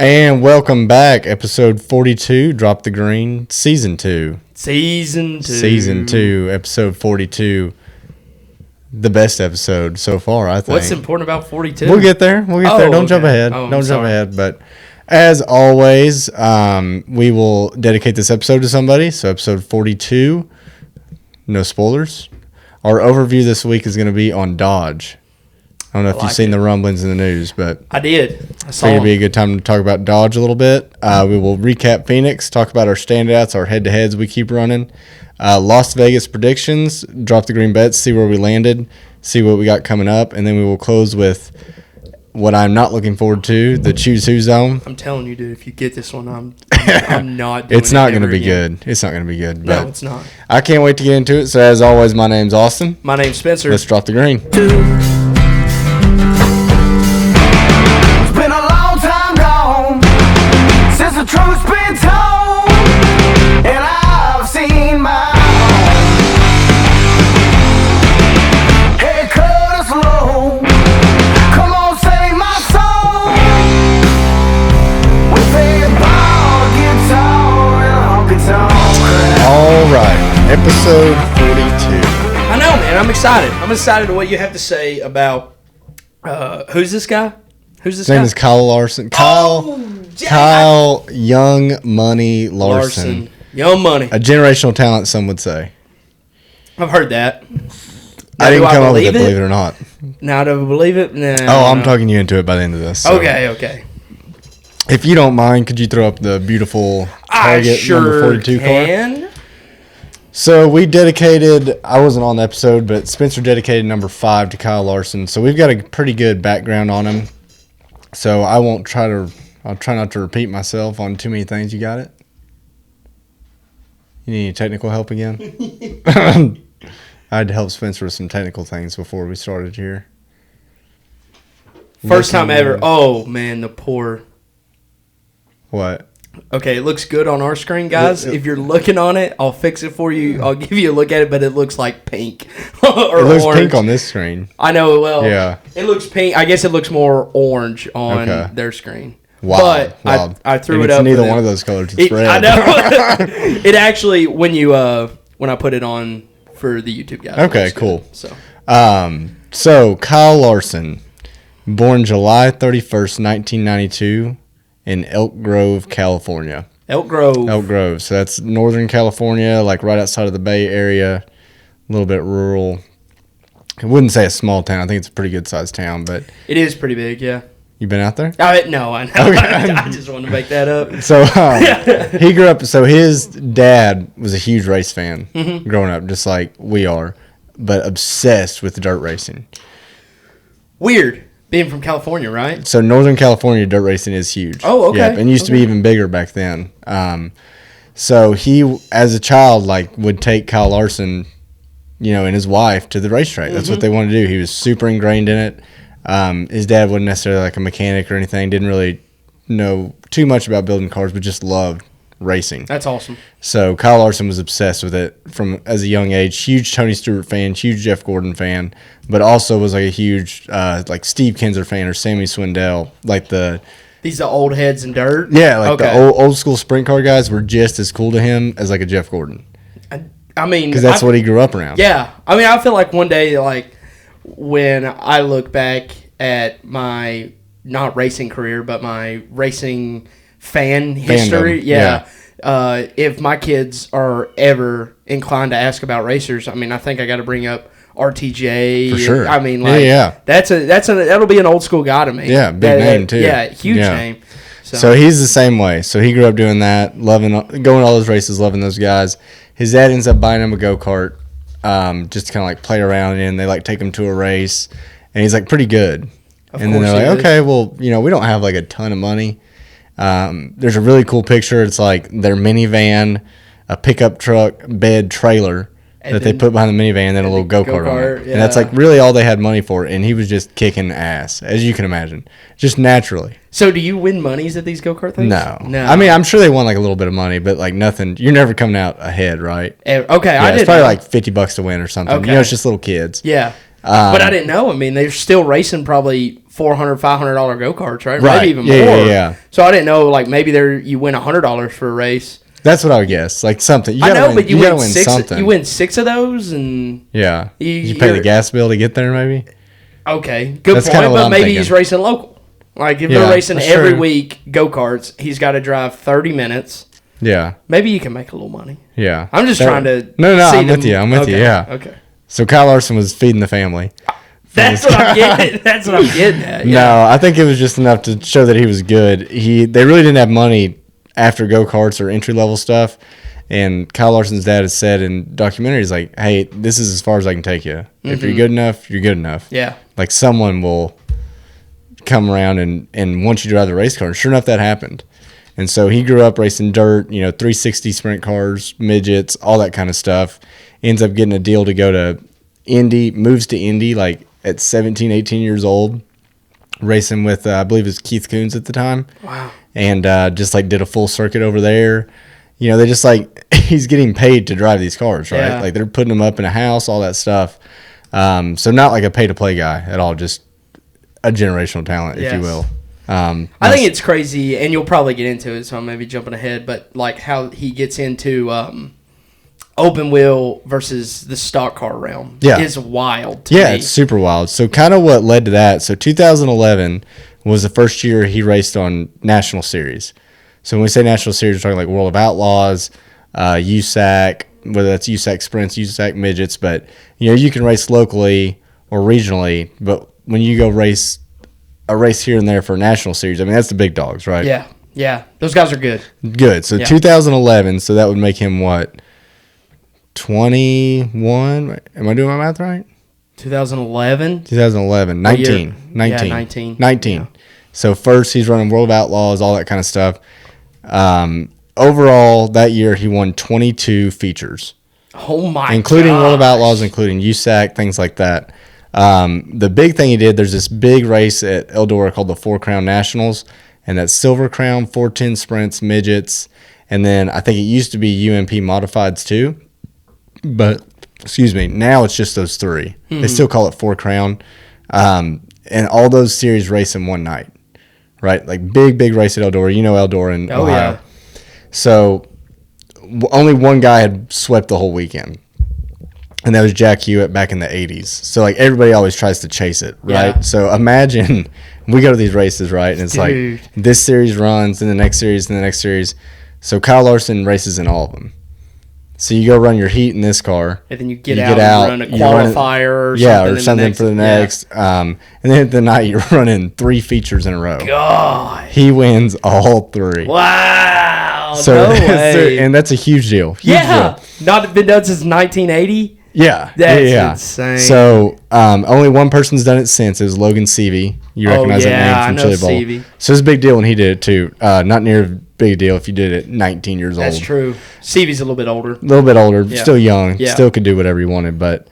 And welcome back, episode 42, Drop the Green, Season 2. Season 2, episode 42. The best episode so far, I think. What's important about 42? We'll get there. Don't jump ahead. Don't jump ahead. But as always, we will dedicate this episode to somebody. So episode 42, no spoilers. Our overview this week is going to be on Dodge. I don't know if you've seen the rumblings in the news, but I did. I saw it'd be a good time to talk about Dodge a little bit. We will recap Phoenix, talk about our standouts, our head-to-heads we keep running. Las Vegas predictions, drop the green bets, see where we landed, see what we got coming up, and then we will close with what I'm not looking forward to, the Choose Who zone. I'm telling you, dude, if you get this one, I'm not doing it. It's not going to be good. It's not going to be good. No, it's not. I can't wait to get into it. So, as always, my name's Austin. My name's Spencer. Let's drop the green. The truth's been told, and I've seen my head cut is low. Come on, save my soul with a bar guitar and a honky-tonk. All right, episode 42. I know, man. I'm excited. I'm excited to what you have to say About who's this guy? His name is Kyle Larson. Kyle Young Money Larson. Young Money. A generational talent, some would say. I've heard that. I didn't come up with it, believe it or not. Now, do I believe it? No. Oh, I'm talking you into it by the end of this. So. Okay. If you don't mind, could you throw up the beautiful Target number 42 car? So we dedicated, I wasn't on the episode, but Spencer dedicated number 5 to Kyle Larson. So we've got a pretty good background on him. So I'll try not to repeat myself on too many things. You got it? You need any technical help again? I had to help Spencer with some technical things before we started here. First time ever. Oh, man, the poor. What? Okay, it looks good on our screen, guys. If you're looking on it, I'll fix it for you. I'll give you a look at it, but it looks like pink or it looks orange. Pink on this screen. I know. Well, yeah. It looks pink. I guess it looks more orange on their screen. Wow. But I threw it up. It's neither one of those colors. It's red. I know. It actually, when I put it on for the YouTube guys. Okay, cool. Good, so Kyle Larson, born July 31st, 1992. In Elk Grove, California. Elk Grove. So that's Northern California, like right outside of the Bay Area, a little bit rural. I wouldn't say a small town. I think it's a pretty good sized town, but it is pretty big. Yeah. You been out there? No, I know. Okay. I just wanted to make that up. So he grew up. So his dad was a huge race fan growing up, just like we are, but obsessed with dirt racing. Weird. Being from California, right? So Northern California dirt racing is huge. Oh, okay. Yep, and used to be even bigger back then. So he, as a child, would take Kyle Larson, and his wife to the racetrack. That's what they wanted to do. He was super ingrained in it. His dad wasn't necessarily like a mechanic or anything. Didn't really know too much about building cars, but just loved racing. That's awesome. So Kyle Larson was obsessed with it as a young age. Huge Tony Stewart fan, huge Jeff Gordon fan, but also was like a huge Steve Kinser fan or Sammy Swindell. These are old heads in dirt. Yeah, the old school sprint car guys were just as cool to him as like a Jeff Gordon. I mean, because that's what he grew up around. Yeah, I mean, I feel like one day, when I look back at my not racing career, but my racing fan history, if my kids are ever inclined to ask about racers, I mean, I think I got to bring up RTJ. For sure. I mean, that'll be an old school guy to me. Yeah, big name too. Yeah, huge name. So he's the same way. So he grew up doing that, going to all those races, loving those guys. His dad ends up buying him a go-kart, just to kind of play around in. They take him to a race, and he's pretty good. And then they're like, okay, well, we don't have a ton of money. There's a really cool picture. It's their minivan, a pickup truck, bed, trailer that they put behind the minivan, and then a little go-kart on it. Yeah. And that's really all they had money for. And he was just kicking ass, as you can imagine, just naturally. So do you win monies at these go-kart things? No. I mean, I'm sure they won a little bit of money, but nothing. You're never coming out ahead, right? Okay, I didn't it's probably $50 to win or something. Okay. It's just little kids. Yeah. But I didn't know. I mean, they're still racing probably $400, $500 go-karts, right? Right. Maybe even Yeah, more. yeah. So I didn't know, like, maybe you win $100 for a race. That's what I would guess. Like something. I know, but you gotta win something. You win 6 of those, and Yeah. You pay the gas bill to get there, maybe? okay, good That's point. kinda what But I'm maybe thinking. he's racing local. Like if Yeah, they're racing that's every true. week go-karts, he's got to drive 30 minutes. Yeah. Maybe you can make a little money. Yeah. I'm just trying to. No, see I'm with you. I'm with you, okay, yeah. Okay. So Kyle Larson was feeding the family. That's what I'm getting. That's what I'm getting at. Yeah. No, I think it was just enough to show that he was good. They really didn't have money after go-karts or entry-level stuff. And Kyle Larson's dad has said in documentaries, like, hey, this is as far as I can take you. If you're good enough, you're good enough. Yeah. Like, someone will come around and want you to drive the race car. And sure enough, that happened. And so he grew up racing dirt, 360 sprint cars, midgets, all that kind of stuff. Ends up getting a deal to go to Indy, moves to Indy, like, at 17, 18 years old, racing with, I believe it was Keith Coons at the time. Wow. And just, like, did a full circuit over there. They just, like, he's getting paid to drive these cars, right? Yeah. Like, they're putting him up in a house, all that stuff. So not like a pay-to-play guy at all, just a generational talent, if you Yes. will. I think it's crazy, and you'll probably get into it, so I'm maybe jumping ahead, but like how he gets into open wheel versus the stock car realm is wild to me. It's super wild. So kind of what led to that. So 2011 was the first year he raced on National Series. So when we say National Series, we're talking like World of Outlaws, USAC, whether that's USAC Sprints, USAC Midgets, but you can race locally or regionally, but when you go race a race here and there for a National Series, I mean, that's the big dogs, right? Yeah. Those guys are good. Good. So 2011, so that would make him what? 21? Am I doing my math right? 2011? 2011. 19. 19. Yeah, 19. 19. Yeah. So first he's running World of Outlaws, all that kind of stuff. Overall, that year he won 22 features. Oh, my including World of gosh. Outlaws, including USAC, things like that. The big thing he did, there's this big race at Eldora called the Four Crown Nationals, and that's Silver Crown, 410 Sprints, Midgets, and then I think it used to be UMP Modifieds too. But, now it's just those three. They still call it Four Crown. And all those series race in one night, right? Like big race at Eldora. Eldora in Ohio. Yeah. So only one guy had swept the whole weekend. And that was Jack Hewitt back in the 80s. So, like, everybody always tries to chase it, right? Yeah. So, imagine we go to these races, right? And it's Dude. like this series runs, and the next series, and the next series. So, Kyle Larson races in all of them. So, you go run your heat in this car. And then you get out and run a qualifier or something. Yeah, or something for the next. And then at the night, you're running 3 features in a row. God. He wins all 3. Wow. So, no way. and that's a huge deal. Huge Yeah. deal. Not been done since 1980. Yeah, That's insane. So only one person's done it since. It was Logan Seavey. You recognize that name from Chili Bowl. Seavey. So it's a big deal when he did it too. Not near a big deal if you did it 19 years old. That's true. Seavey's a little bit older. A little bit older, Yeah. still young, Yeah. still could do whatever he wanted. But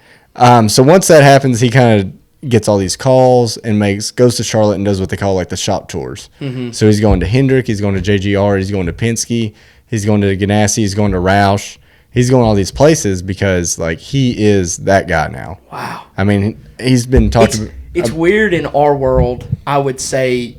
so once that happens, he kind of gets all these calls and goes to Charlotte and does what they call like the shop tours. Mm-hmm. So he's going to Hendrick, he's going to JGR, he's going to Penske, he's going to Ganassi, he's going to Roush. He's going all these places because, like, he is that guy now. Wow. I mean, he's been talking. It's weird in our world, I would say,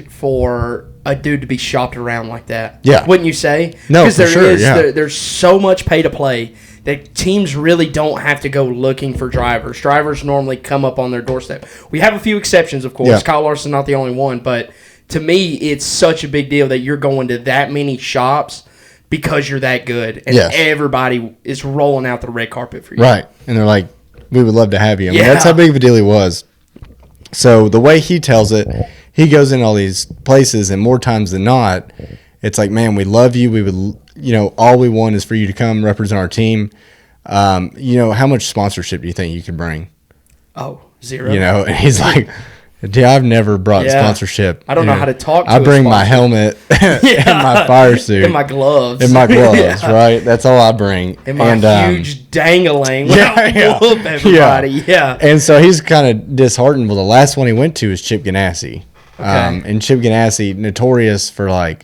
for a dude to be shopped around like that. Yeah. Wouldn't you say? No, Because for sure, yeah. there's so much pay to play that teams really don't have to go looking for drivers. Drivers normally come up on their doorstep. We have a few exceptions, of course. Yeah. Kyle Larson's not the only one, but to me, it's such a big deal that you're going to that many shops because you're that good, and Yes. everybody is rolling out the red carpet for you. Right. And they're like, we would love to have you. I mean, Yeah. that's how big of a deal he was. So the way he tells it, he goes in all these places, and more times than not, it's like, man, we love you. We would, all we want is for you to come represent our team. How much sponsorship do you think you could bring? Oh, zero. And he's like, dude, I've never brought Yeah. sponsorship. I don't know how to talk to I a bring my sponsor. helmet and my fire suit. And my gloves. And my gloves, Yeah. right? That's all I bring. And my huge dangling. yeah. Whoop everybody. Yeah. And so he's kind of disheartened. Well, the last one he went to is Chip Ganassi. Okay. And Chip Ganassi, notorious for like,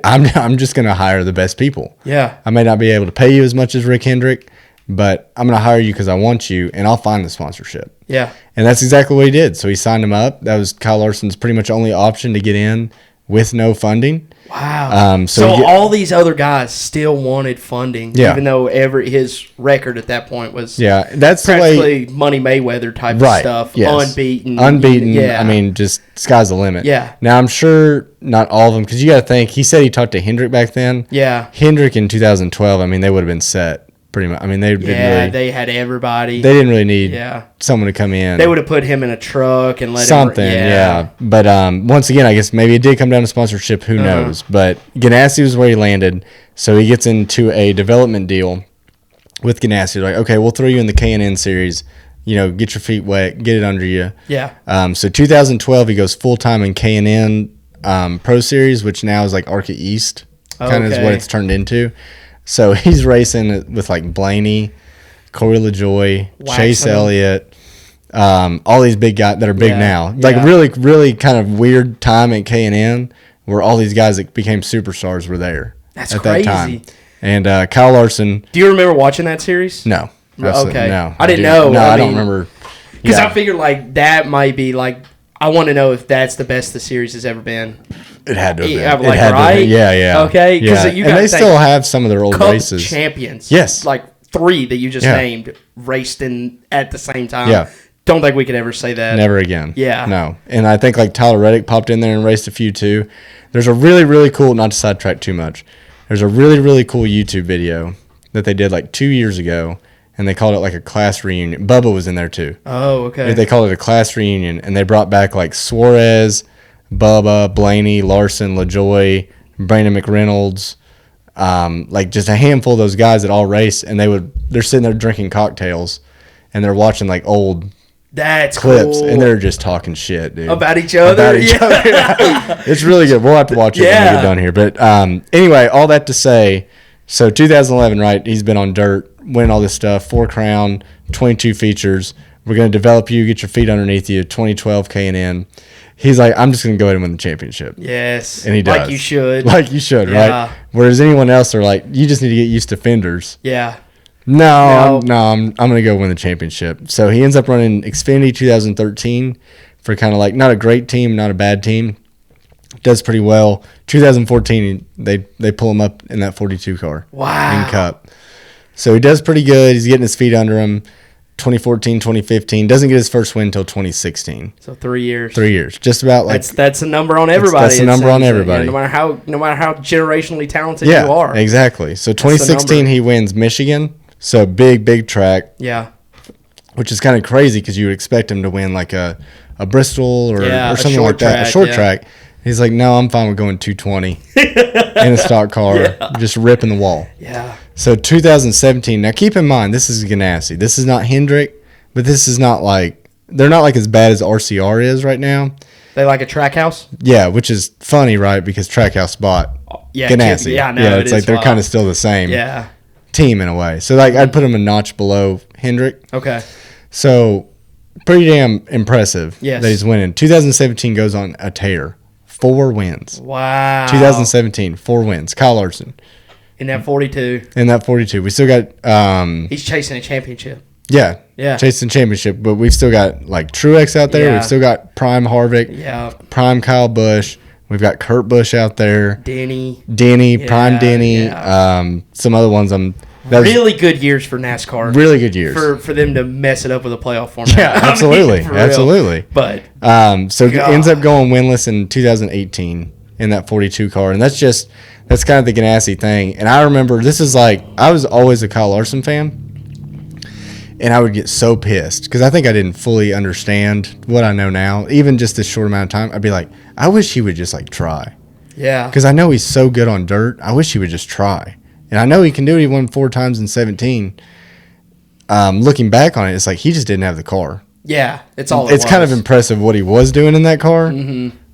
I'm just going to hire the best people. Yeah. I may not be able to pay you as much as Rick Hendrick, but I'm going to hire you because I want you, and I'll find the sponsorship. Yeah. And that's exactly what he did. So he signed him up. That was Kyle Larson's pretty much only option to get in with no funding. Wow. So all these other guys still wanted funding, even though his record at that point was that's practically Money Mayweather type of stuff. Yes. Unbeaten. Yeah. I mean, just sky's the limit. Yeah. Now, I'm sure not all of them, because you got to think, he said he talked to Hendrick back then. Yeah. Hendrick in 2012, I mean, they would have been set. Pretty much. I mean, they they had everybody. They didn't really need someone to come in. They would have put him in a truck and let something. him. But once again, I guess maybe it did come down to sponsorship. Who knows? But Ganassi was where he landed, so he gets into a development deal with Ganassi. Like, okay, we'll throw you in the K&N series. You know, get your feet wet, get it under you. Yeah. So 2012, he goes full time in K&N Pro Series, which now is like ARCA East. Kind of is what it's turned into. So he's racing with like Blaney, Corey LaJoy, Chase Elliott, all these big guys that are big now. Like really, really kind of weird time at K&N where all these guys that became superstars were there. That's crazy. That time. And Kyle Larson. Do you remember watching that series? No. Okay. No. I didn't know. No, I don't remember. Because I figured like that might be like, I want to know if that's the best the series has ever been. It had to have been. Like, right? Yeah. Okay. Yeah. And they still have some of their old Cup races. champions. Yes. Like 3 that you just named raced in at the same time. Yeah. Don't think we could ever say that. Never again. Yeah. No. And I think like Tyler Reddick popped in there and raced a few too. There's a really, really cool, not to sidetrack too much, there's a really, really cool YouTube video that they did like 2 years ago, and they called it like a class reunion. Bubba was in there too. Oh, okay. They called it a class reunion, and they brought back like Suarez, Bubba, Blaney, Larson, LaJoy, Brandon McReynolds, like just a handful of those guys that all race, and they're sitting there drinking cocktails, and they're watching like old clips, cool. and they're just talking shit, dude. About each other? It's really good. We'll have to watch it when we get done here. But anyway, all that to say, so 2011, right, he's been on dirt, winning all this stuff, 4 crown, 22 features. We're going to develop you, get your feet underneath you, 2012 K&N. He's like, I'm just going to go ahead and win the championship. Yes. And he does. Like you should. Like you should, right? Whereas anyone else are like, you just need to get used to fenders. Yeah. No, I'm going to go win the championship. So he ends up running Xfinity 2013 for kind of like not a great team, not a bad team. Does pretty well. 2014, they pull him up in that 42 car. Wow. In Cup. So he does pretty good. He's getting his feet under him. 2014, 2015. Doesn't get his first win until 2016. So 3 years. 3 years. Just about like that's a number on everybody. That's a number on everybody. Yeah, no matter how generationally talented you are. Exactly. So 2016 he wins Michigan. So big track. Yeah. Which is kind of crazy because you would expect him to win like a Bristol or something like that, a short track. He's like, no, I'm fine with going 220 in a stock car, just ripping the wall. Yeah. So 2017. Now keep in mind, this is Ganassi. This is not Hendrick, but this is not like they're not like as bad as RCR is right now. They like a track house. Yeah, which is funny, right? Because Trackhouse bought Ganassi. Yeah, no, it's like they're kind of still the same. Yeah. Team in a way. So like I'd put him a notch below Hendrick. Okay. So pretty damn impressive that he's winning. 2017 goes on a tear. 4 wins. Wow. 2017, 4 wins. Kyle Larson. In that 42. We still got he's chasing a championship. Yeah. Yeah. Chasing championship, but we've still got like Truex out there. Yeah. We've still got Prime Harvick. Yeah. Prime Kyle Busch. We've got Kurt Busch out there. Denny, Prime Denny. Yeah. Some other ones. Really good years for NASCAR. Really good years for them to mess it up with a playoff format. Yeah, absolutely, absolutely. But so it ends up going winless in 2018 in that 42 car, and that's kind of the Ganassi thing. And I remember this is like I was always a Kyle Larson fan, and I would get so pissed because I think I didn't fully understand what I know now. Even just this short amount of time, I'd be like, I wish he would just like try. Yeah. Because I know he's so good on dirt. I wish he would just try. And I know he can do it. He won 4 times in 17. Looking back on it, it's like he just didn't have the car. Yeah, it's all. It's kind of impressive what he was doing in that car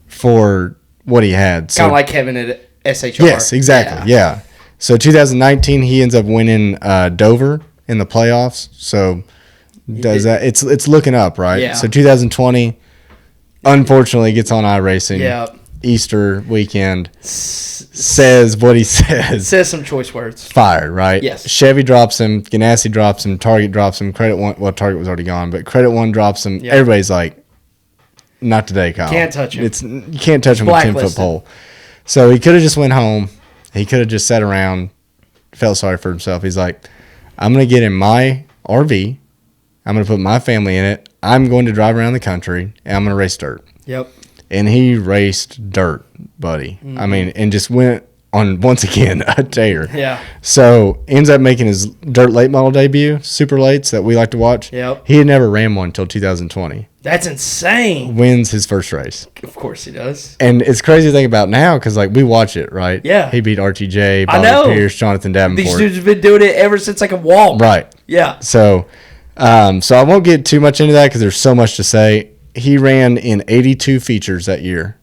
for what he had. Kind of like Kevin at SHR. Yes, exactly. Yeah. So 2019, he ends up winning Dover in the playoffs. So that? It's looking up, right? Yeah. So 2020, unfortunately, gets on iRacing. Yeah. Easter weekend. says what he says. Says some choice words. Fired, right? Yes. Chevy drops him. Ganassi drops him. Target drops him. Credit One. Well, Target was already gone, but Credit One drops him. Yeah. Everybody's like, not today, Kyle. Can't touch him. You can't touch him with a 10-foot pole. So he could have just went home. He could have just sat around, felt sorry for himself. He's like, I'm going to get in my RV. I'm going to put my family in it. I'm going to drive around the country, and I'm going to race dirt. Yep. And he raced dirt, buddy. Mm-hmm. I mean, and just went on, once again, a tear. Yeah. So ends up making his dirt late model debut, super lates that we like to watch. Yep. He had never ran one until 2020. That's insane. Wins his first race. Of course he does. And it's crazy to think about now because, like, we watch it, right? Yeah. He beat RTJ, I know. Bobby Pierce, Jonathan Davenport. These dudes have been doing it ever since I could walk. Right. Yeah. So, so I won't get too much into that because there's so much to say. He ran in 82 features that year.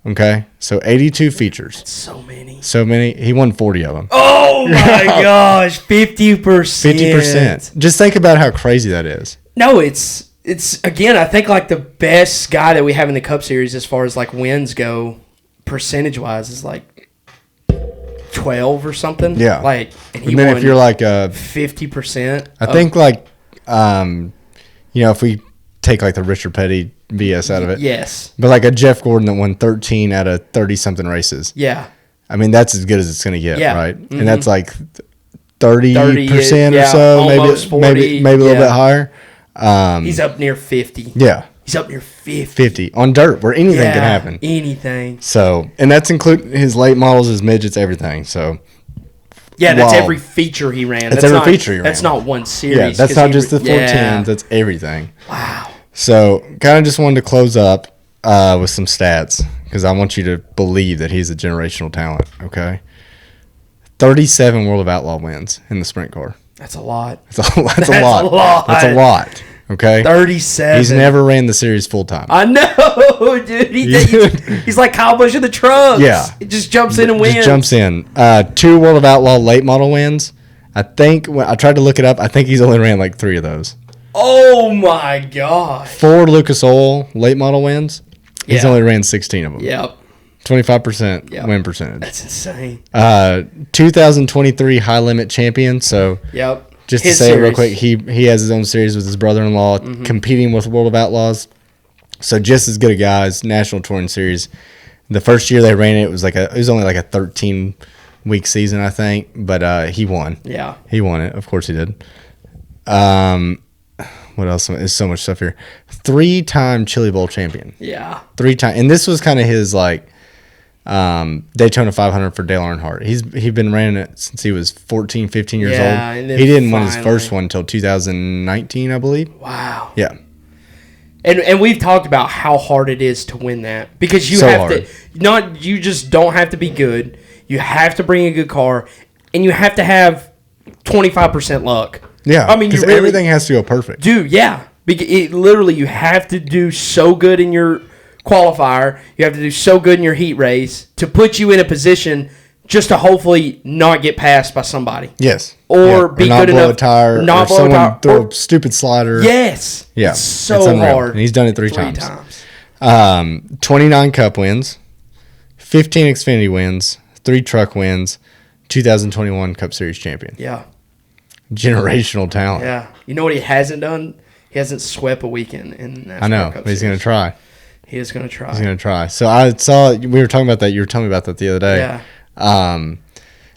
Okay? So 82 features. So many. So many. He won 40 of them. Oh my gosh. 50%. 50%. Just think about how crazy that is. No, it's again, I think like the best guy that we have in the Cup Series as far as like wins go, percentage wise, is like 12 or something. Yeah. Like, and he And then won if you're like 50%. I think like, if we take like the Richard Petty BS out of it. Yes. But like a Jeff Gordon that won 13 out of 30 something races. Yeah. I mean, that's as good as it's going to get, Yeah. right? Mhm. And that's like 30% or yeah, so, almost 40, maybe a little yeah. bit higher. He's up near 50. Yeah. He's up near 50. 50 on dirt where anything Yeah, can happen. Anything. So, and that's including his late models, his midgets, everything. So, Yeah, that's Wow. every feature he ran. That's every not, feature he ran. That's not one series. yeah, that's 'cause not he just the 410s, yeah. that's everything. Wow. So, kind of just wanted to close up with some stats because I want you to believe that he's a generational talent, okay? 37 World of Outlaw wins in the sprint car. That's a lot. That's a lot. That's a lot. That's a lot, okay? 37. He's never ran the series full time. I know, dude. He's like Kyle Busch in the trucks. Yeah. He just jumps in and wins. Just jumps in. 2 World of Outlaw late model wins. I think, when I tried to look it up, I think he's only ran like 3 of those. Oh, my gosh. 4 Lucas Oil late model wins. He's Yeah. only ran 16 of them. Yep. 25% Yep. win percentage. That's insane. 2023 high limit champion. So Yep. just His to say it real series. quick, he has his own series with his brother-in-law competing with World of Outlaws. So just as good a guys, national touring series. The first year they ran it, it was only like a 13-week season, I think, but he won. Yeah. He won it. Of course he did. What else? There's so much stuff here. 3-time Chili Bowl champion. Yeah. 3 times. And this was kind of his like Daytona 500 for Dale Earnhardt. He'd been running it since he was 14, 15 years Yeah, old. and then He didn't win his finally- first one until 2019, I believe. Wow. Yeah. And we've talked about how hard it is to win that because you So have hard. you just don't have to be good. You have to bring a good car, and you have to have 25% luck. Yeah. I mean, you because really everything has to go perfect. do. Yeah, literally you have to do so good in your qualifier. You have to do so good in your heat race to put you in a position just to hopefully not get passed by somebody. Yes. Or be not good blow enough- a tire. not or blow a someone tire, throw or- a stupid slider. Yes. Yeah. It's so it's unreal. hard. And he's done it 3 times. 29 Cup wins, 15 Xfinity wins, 3 truck wins, 2021 Cup Series champion. Yeah. Generational talent. Yeah. You know what he hasn't done? He hasn't swept a weekend in NASCAR I know. Cup But he's going to Series. try. He is going to try. He's going to try. So I saw, we were talking about that. You were telling me about that the other day. Yeah.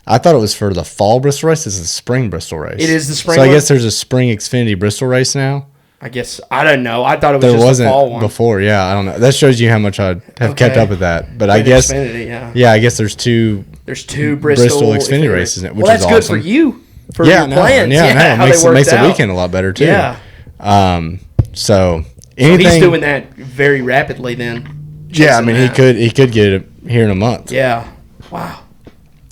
I thought it was for the fall Bristol race. This is the spring Bristol race. It is the spring So I one? guess there's a spring Xfinity Bristol race now. I guess I don't know. I thought it was There just wasn't a fall one. before. Yeah, I don't know. That shows you how much I have kept Okay. up with that. But I With guess, Xfinity, yeah. yeah, I guess there's 2. There's 2 Bristol Xfinity races in it, which well, that's is good awesome. for you. For Yeah, your no, plans. yeah, no, how it makes, they it makes worked the out. weekend a lot better too. Yeah. So So anything, he's doing that very rapidly then. yeah, I chasing mean that. he could get it here in a month. Yeah. Wow.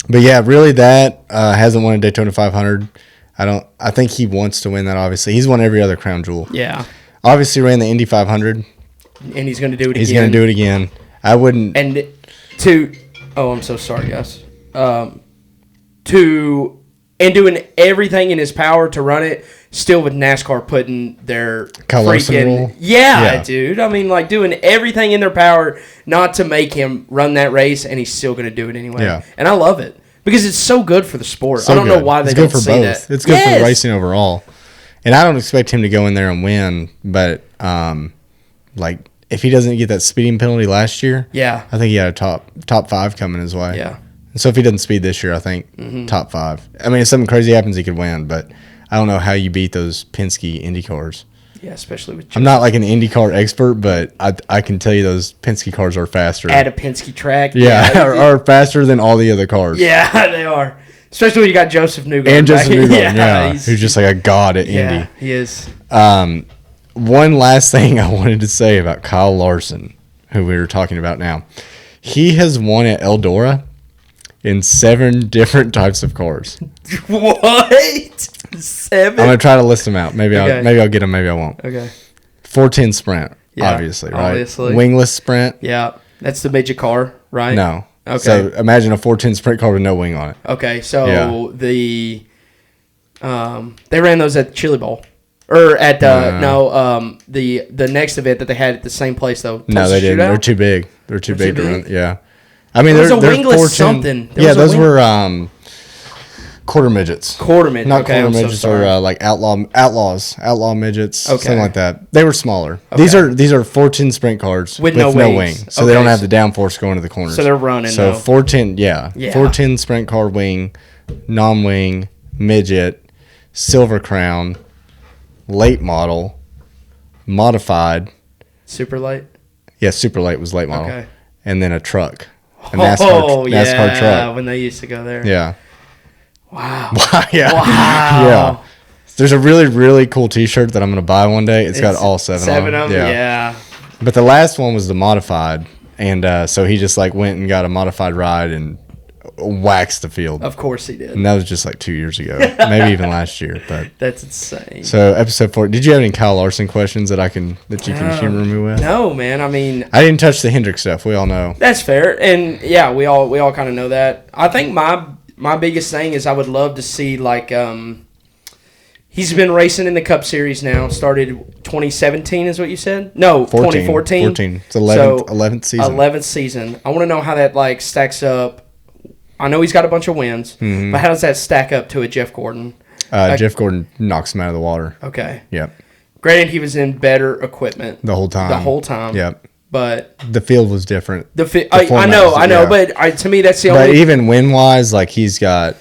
But yeah, really that hasn't won a Daytona 500. I think he wants to win that. Obviously, he's won every other crown jewel. Yeah. Obviously, ran the Indy 500. And he's going to do it He's again. going to do it again. I wouldn't. And I'm so sorry, guys. To and doing everything in his power to run it, still with NASCAR putting their Kyle Larson rule? Yeah, dude. I mean, like, doing everything in their power not to make him run that race, and he's still going to do it anyway. Yeah. And I love it because it's so good for the sport. So I don't know good. why they it's don't good for say both. that. It's good for racing overall. And I don't expect him to go in there and win, but like if he doesn't get that speeding penalty last year, Yeah. I think he had a top 5 coming his way. Yeah. And so if he doesn't speed this year, I think top 5. I mean, if something crazy happens, he could win, but I don't know how you beat those Penske Indy cars. Yeah, especially with I'm not like an IndyCar expert, but I can tell you those Penske cars are faster. at a Penske track. Yeah, are faster than all the other cars. Yeah, they are. Especially when you got Joseph Newgarden. And Joseph back. Newgarden, yeah, he's who's just like a god at yeah, Indy. he is. One last thing I wanted to say about Kyle Larson, who we were talking about now. He has won at Eldora in 7 different types of cars. What? 7? I'm gonna try to list them out. Maybe Okay. I'll get them. Maybe I won't. Okay. 410 Sprint, Yeah, obviously, right? obviously. Wingless Sprint, Yeah, that's the midget car, right? no. Okay. So imagine a 410 Sprint car with no wing on it. Okay, so Yeah. the they ran those at the Chili Bowl. Or at the next event that they had at the same place though. No, they didn't. Shootout? They're too big. They're too big to too run. big? Yeah. I mean, There was they're a wingless 410 something. There Yeah, was a those wing- were quarter midgets. Quarter midget. Not Okay, quarter I'm so midgets sorry. or like outlaw midgets, Okay. something like that. They were smaller. These are 410 sprint cars With with no no wings. wing, so they Okay, don't have so- the downforce going to the corners. So they're running, So though. 410, Yeah. 410 sprint car wing, non-wing, midget, silver crown, late model, modified. Super light. Yeah, super late was late model, Okay. and then a truck, a Oh, NASCAR yeah, truck. when they used to go there. Yeah. Wow. Yeah. Wow. Yeah. There's a really, really cool T-shirt that I'm going to buy one day. It's got It's all 7 Seven on of it. them. Yeah. But the last one was the modified. And so he just like went and got a modified ride and waxed the field. Of course he did. And that was just like 2 years ago, maybe even last year. But That's insane. so episode 4. Did you have any Kyle Larson questions that you can humor me with? No, man. I mean, I didn't touch the Hendrick stuff. We all know. that's fair, and yeah, we all kind of know that. I think my biggest thing is I would love to see like he's been racing in the Cup Series now. Started 2017 is what you said? No, 2014. 14. It's 11th season. 11th season. I want to know how that like stacks up. I know he's got a bunch of wins, but how does that stack up to a Jeff Gordon? Jeff Gordon knocks him out of the water. Okay. Yep. Granted, he was in better equipment The whole time. Yep. But The field was different. I format know, was- I know, yeah. but to me that's the But only even win wise, like Kyle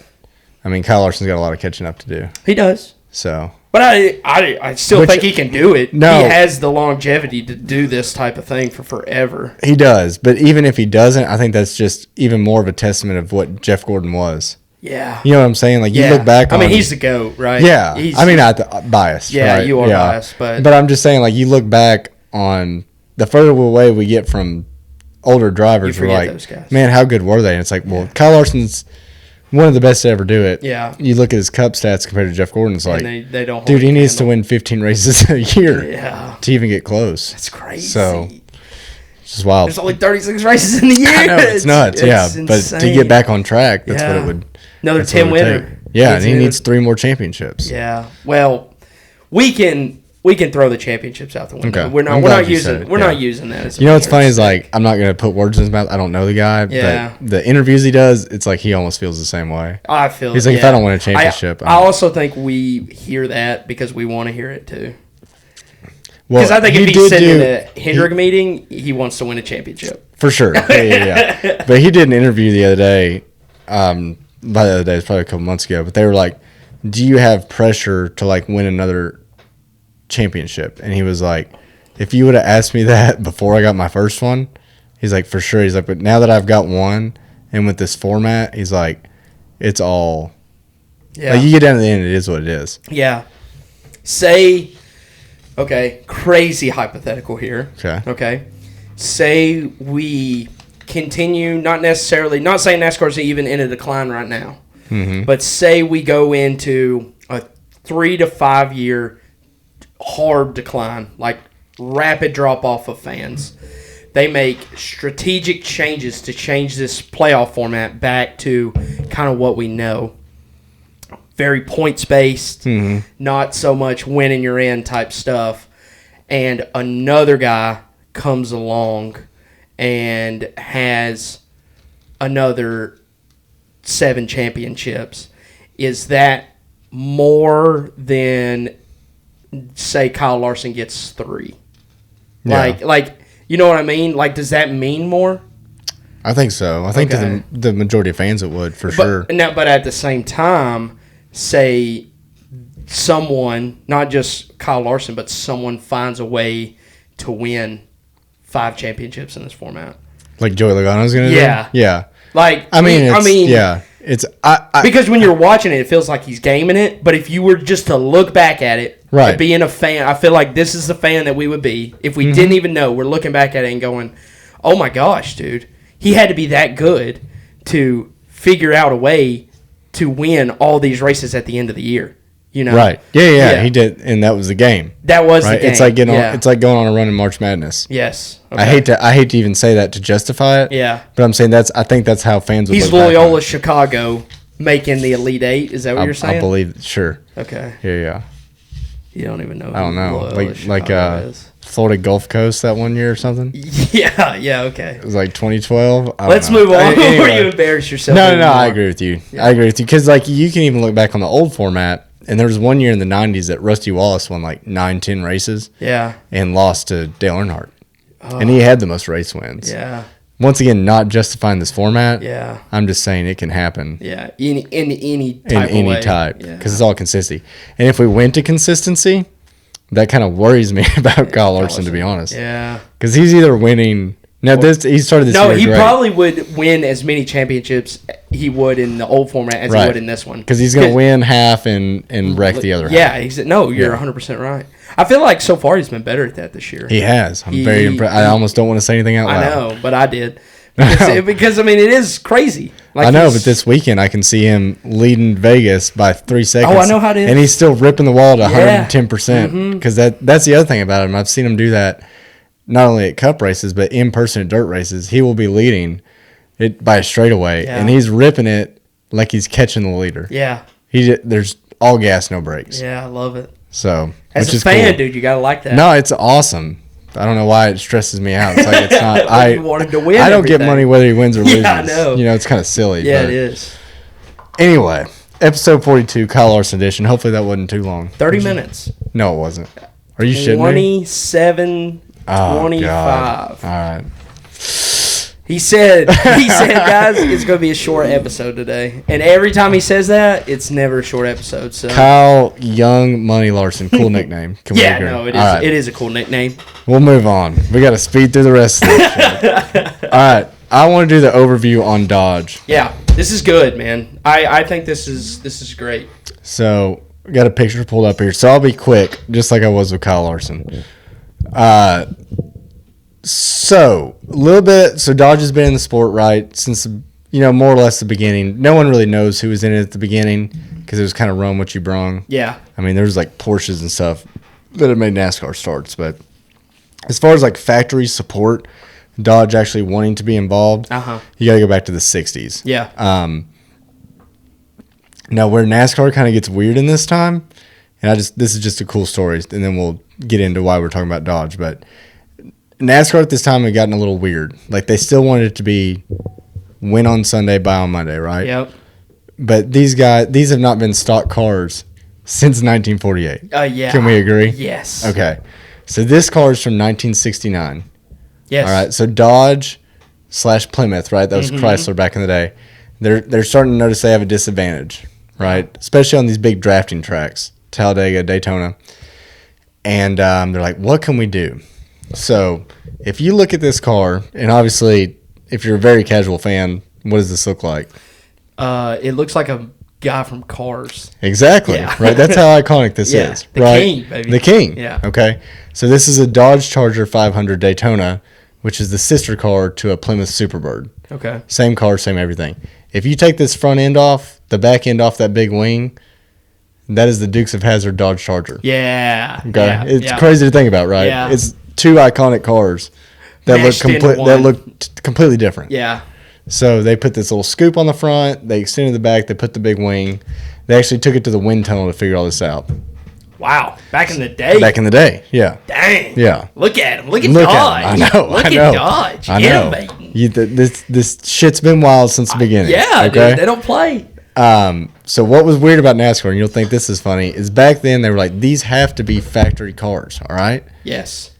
Larson's got a lot of catching up to do. he does. So But I still Which- think he can do it. No. He has the longevity to do this type of thing for forever. he does. But even if he doesn't, I think that's just even more of a testament of what Jeff Gordon was. Yeah. You know what I'm saying? Like you Yeah. look back on. I mean, he's the GOAT, right? Yeah. He's, I mean, not biased. Yeah, right? you are biased, but I'm just saying, like you look back on the further away we get from older drivers, You we're forget like, those guys. man, how good were they? And it's like, well, Kyle Larson's one of the best to ever do it. Yeah. You look at his Cup stats compared to Jeff Gordon, it's like, and they don't. dude, hold he a needs to candle. win 15 races a year Yeah, to even get close. that's crazy. So, it's just wild. There's only 36 races in the year. I know, it's nuts, yeah. it's But to insane. get back on track, that's what Yeah. it would. Another that's what 10 it would winner. take. Yeah, and he needs 3 more championships. Yeah. Well, we can throw the championships out the window. Okay. We're not I'm we're glad not you said using it, we're yeah. not using that as a You know what's measure. funny is like I'm not gonna put words in his mouth. I don't know the guy, Yeah. but the interviews he does, it's like he almost feels the same way. I feel He's like, if I don't win a championship, I also think we hear that because we want to hear it too. Well, Because I think if he he's did sitting in do- a Hendrick meeting, he wants to win a championship. for sure. Yeah. But he did an interview the other day. By the other day, it's probably a couple months ago. But they were like, "Do you have pressure to like win another championship?" And he was like, "If you would have asked me that before I got my first one," he's like, "For sure." He's like, "But now that I've got one, and with this format, he's like, it's all Yeah. like you get down to the end, it is what it is." Yeah. Say, okay, crazy hypothetical here. Okay. Okay. Say we continue, not saying NASCAR's even in a decline right now, but say we go into a 3 to 5 year hard decline, like rapid drop off of fans. They make strategic changes to change this playoff format back to kind of what we know. very points based, not so much winning you're in type stuff. And another guy comes along and has another 7 championships. Is that more than, say, Kyle Larson gets 3? Yeah. Like, you know what I mean? Like, does that mean more? I think so. I think to the majority of fans it would, for sure. But at the same time, say someone, not just Kyle Larson, but someone finds a way to win 5 championships in this format. Like Joey Logano's going to do? Yeah. Like, It's because when you're watching it, it feels like he's gaming it. But if you were just to look back at it, right, being a fan, I feel like this is the fan that we would be if we didn't even know. We're looking back at it and going, "Oh my gosh, dude, he had to be that good to figure out a way to win all these races at the end of the year." You know, right? Yeah. He did, and that was the game. That was right? the game. It's like it's like going on a run in March Madness. Yes. Okay. I hate to even say that to justify it. Yeah. But I'm saying I think that's how fans would. He's look back Loyola Chicago making the Elite Eight. Is that what you're saying? I believe. Sure. Okay. Yeah. You don't even know. I don't know. Like is. Florida Gulf Coast that one year or something. Yeah. Okay. It was like 2012. Let's move on before you embarrass yourself. No. I agree with you. Yeah. I agree with you because like you can even look back on the old format. And there was one year in the 90s that Rusty Wallace won like 9-10 races. Yeah. And lost to Dale Earnhardt. Oh. And he had the most race wins. Yeah. Once again, not justifying this format. Yeah. I'm just saying it can happen. Yeah. In any type. Yeah. Because it's all consistency. And if we went to consistency, that kind of worries me about Kyle Larson, to be honest. Yeah. Because he's either winning. Now, he started this year. No, he probably would win as many championships he would in the old format as he would in this one. Because he's going to win half and wreck the other half. Yeah, you're 100% right. I feel like so far he's been better at that this year. He has. I'm very impressed. I almost don't want to say anything out loud. I know, but I did. Because I mean, it is crazy. Like I know, but this weekend I can see him leading Vegas by 3 seconds. Oh, I know how it is. And he's still ripping the wall to 110%. Because that's the other thing about him. I've seen him do that not only at cup races, but in person at dirt races. He will be leading it by a straightaway, and he's ripping it like he's catching the leader. Yeah. There's all gas, no brakes. Yeah, I love it. So, as a fan, dude, you got to like that. No, it's awesome. I don't know why it stresses me out. It's like it's not. You want him to win. I don't get money whether he wins or loses. I know. You know, it's kind of silly. Yeah, it is. Anyway, episode 42, Kyle Larson edition. Hopefully that wasn't too long. 30 minutes. No, it wasn't. Are you shitting me? 27:25. All right. He said, guys, it's going to be a short episode today. And every time he says that, it's never a short episode. So Kyle Young Money Larson. Cool nickname. Can we agree? No, it is. Right. It is a cool nickname. We'll move on. We got to speed through the rest of this shit. All right. I want to do the overview on Dodge. Yeah. This is good, man. I think this is great. So, we got a picture pulled up here. So, I'll be quick, just like I was with Kyle Larson. So, a little bit. So, Dodge has been in the sport, right, since, more or less the beginning. No one really knows who was in it at the beginning because it was kind of run what you brung. Yeah. I mean, there was like Porsches and stuff that had made NASCAR starts. But as far as like factory support, Dodge actually wanting to be involved, you got to go back to the 60s. Yeah. Now, where NASCAR kind of gets weird in this time, and this is just a cool story, and then we'll get into why we're talking about Dodge, but NASCAR at this time had gotten a little weird. Like, they still wanted it to be win on Sunday, buy on Monday, right? Yep. But these have not been stock cars since 1948. Yeah. Can we agree? Yes. Okay. So this car is from 1969. Yes. All right. So Dodge / Plymouth, right? That was Chrysler back in the day. They're starting to notice they have a disadvantage, right? Especially on these big drafting tracks, Talladega, Daytona. And they're like, what can we do? So if you look at this car, and obviously if you're a very casual fan, what does this look like? It looks like a guy from Cars. Exactly. Yeah. Right. That's how iconic this is. The right? King, baby. The King. Yeah. Okay. So this is a Dodge Charger 500 Daytona, which is the sister car to a Plymouth Superbird. Okay. Same car, same everything. If you take this front end off, the back end off that big wing, that is the Dukes of Hazzard Dodge Charger. Yeah. Okay. Yeah. It's crazy to think about, right? Yeah. It's two iconic cars that look completely different. Yeah. So they put this little scoop on the front, they extended the back, they put the big wing. They actually took it to the wind tunnel to figure all this out. Wow. Back in the day. Back in the day, yeah. Dang. Yeah. Look at him. Look at Look Dodge. at him. I know. Look I at know. Dodge. I know. Innovating. This shit's been wild since the beginning. Yeah, okay? dude. They don't play. So what was weird about NASCAR, and you'll think this is funny, is back then they were like, these have to be factory cars, all right? Yes.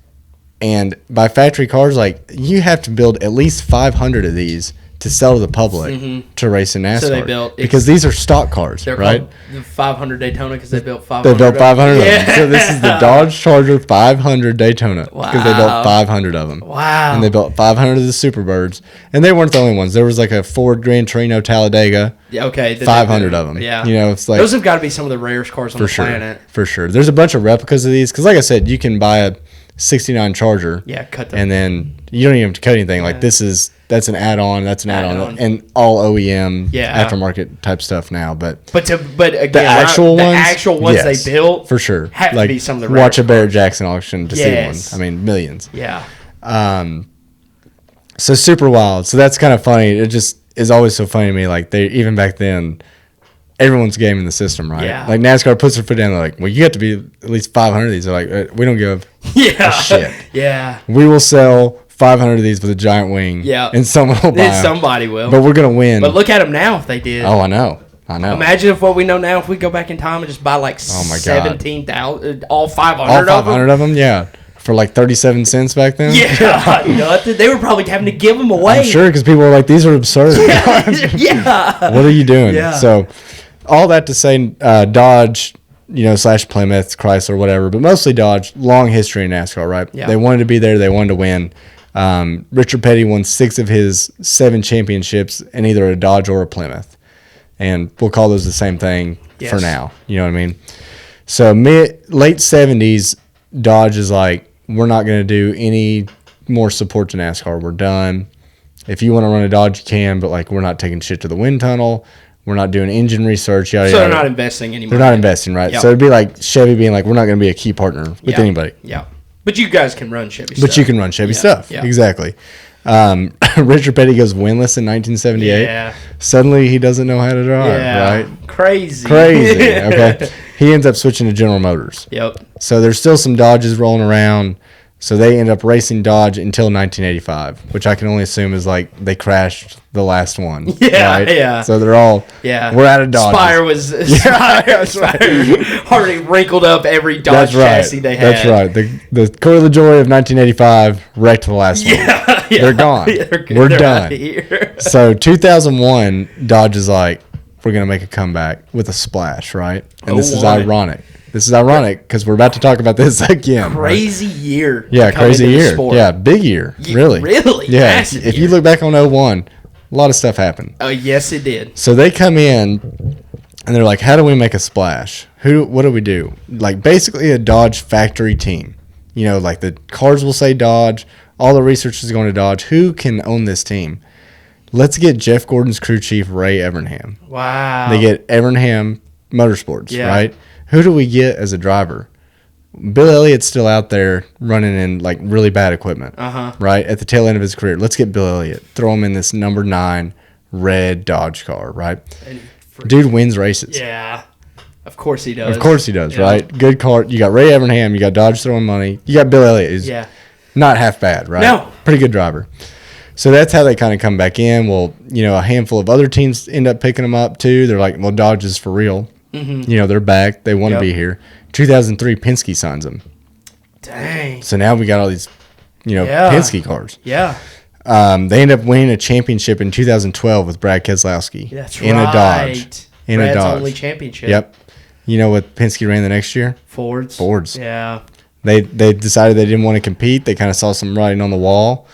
And by factory cars, like, you have to build at least 500 of these to sell to the public to race in NASCAR. So they built because these are stock cars, They're right? called the 500 Daytona because they built 500. They built 500 of them. Yeah. So this is the Dodge Charger 500 Daytona because they built Wow. 500 of them. Wow. And they built 500 of the Superbirds. And they weren't the only ones. There was like a Ford Gran Torino Talladega. Yeah, okay. 500 of them. Yeah. You know, it's like those have got to be some of the rarest cars on for the sure. planet. For sure. There's a bunch of replicas of these because, like I said, you can buy a 69 Charger. Yeah, cut them. And then you don't even have to cut anything. Like that's an add-on. That's an add-on. And all OEM aftermarket type stuff now. But again, the actual ones, yes, they built for sure. have like, to be some of the watch rarest a Barrett cars. Jackson auction to see Yes. one. I mean, millions. Yeah. So super wild. So that's kind of funny. It just is always so funny to me. Like they even back then, everyone's gaming the system, right? Yeah. Like NASCAR puts their foot down. They're like, well, you have to be at least 500 of these. They're like, we don't give Yeah. a shit. Yeah. We will sell 500 of these with a giant wing. Yeah. And someone will buy Then 'em. somebody will. But we're gonna win. But look at them now if they did. Oh, I know. Imagine if what we know now, if we go back in time and just buy like Oh my God. 17,000, all 500 all of them. 500 of them, yeah, for like 37 cents back then. Yeah, nothing. They were probably having to give them away. I'm sure because people were like, these are absurd. Yeah. What are you doing? Yeah. So, all that to say, Dodge, / Plymouth, Chrysler, whatever, but mostly Dodge. Long history in NASCAR, right? Yeah. They wanted to be there. They wanted to win. Richard Petty won 6 of his 7 championships in either a Dodge or a Plymouth, and we'll call those the same thing for Yes. now. You know what I mean? So late 70s, Dodge is like, we're not going to do any more support to NASCAR. We're done. If you want to run a Dodge, you can, but like, we're not taking shit to the wind tunnel. We're not doing engine research. Yada, So they're yada. not investing anymore. They're not investing, right? Yep. So it'd be like Chevy being like, we're not going to be a key partner with anybody. Yeah. But you guys can run Chevy stuff. But you can run Chevy stuff. Yeah. Exactly. Richard Petty goes winless in 1978. Yeah. Suddenly he doesn't know how to drive, Yeah. right? Crazy. Okay. He ends up switching to General Motors. Yep. So there's still some Dodges rolling around. So they end up racing Dodge until 1985, which I can only assume is like they crashed the last one. Yeah, right? yeah. So they're all, Yeah. we're out of Dodges. Spire already wrinkled up every Dodge That's right. chassis they had. That's right. The Coil of Joy of 1985 wrecked the last one. Yeah. They're gone. We're they're done. outta here. So 2001, Dodge is like, we're going to make a comeback with a splash, right? And this is 01. ironic. This is ironic because we're about to talk about this again. right? Crazy year. Yeah, to come crazy into the year. sport. Yeah, big year. Really. Really? Yeah. Massive If year. you look back on 01, a lot of stuff happened. Oh, yes, it did. So they come in and they're like, how do we make a splash? What do we do? Like basically a Dodge factory team. You know, like the cars will say Dodge. All the research is going to Dodge. Who can own this team? Let's get Jeff Gordon's crew chief, Ray Evernham. Wow. They get Evernham Motorsports, Yeah. right? Who do we get as a driver? Bill Elliott's still out there running in like really bad equipment, right? At the tail end of his career. Let's get Bill Elliott. Throw him in this number 9 red Dodge car, right? Dude wins races. Yeah. Of course he does. Of course he does, Yeah. right? Good car. You got Ray Evernham. You got Dodge throwing money. You got Bill Elliott. Who's Yeah. not half bad, right? No. Pretty good driver. So that's how they kind of come back in. Well, a handful of other teams end up picking them up too. They're like, well, Dodge is for real. Mm-hmm. They're back. They want to Yep. be here. 2003, Penske signs them. Dang. So now we got all these, Yeah. Penske cars. Yeah. They end up winning a championship in 2012 with Brad Keselowski. That's in right. a Dodge. In Brad's a Dodge. only championship. Yep. You know what Penske ran the next year? Fords. Yeah. They decided they didn't want to compete. They kind of saw some writing on the wall.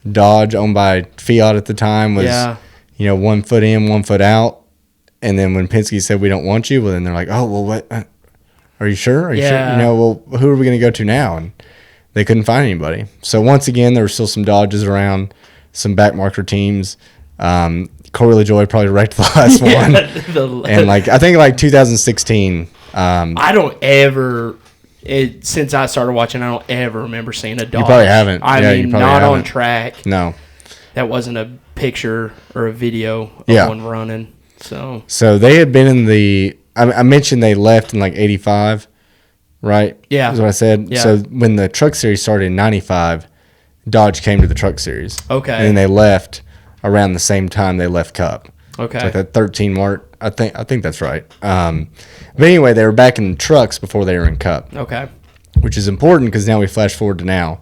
Dodge, owned by Fiat at the time, was 1 foot in, 1 foot out. And then when Penske said we don't want you, well then they're like, oh well, what? Are you sure? Are you Yeah. sure? Well, who are we going to go to now? And they couldn't find anybody. So once again, there were still some Dodges around, some backmarker teams. Corey LaJoy probably wrecked the last one. And I think 2016. I don't ever. Since I started watching, I don't ever remember seeing a Dodge. You probably haven't. I Yeah, you mean, probably not on haven't. track. No. That wasn't a picture or a video of Yeah. one running. So So they had been in the, I mentioned they left in like 85, right? Yeah. Is what I said. Yeah. So when the Truck Series started in 95, Dodge came to the Truck Series. Okay. And then they left around the same time they left Cup. Okay. It's like that 13 mark. I think that's right. But anyway, they were back in trucks before they were in Cup. Okay. Which is important because now we flash forward to now.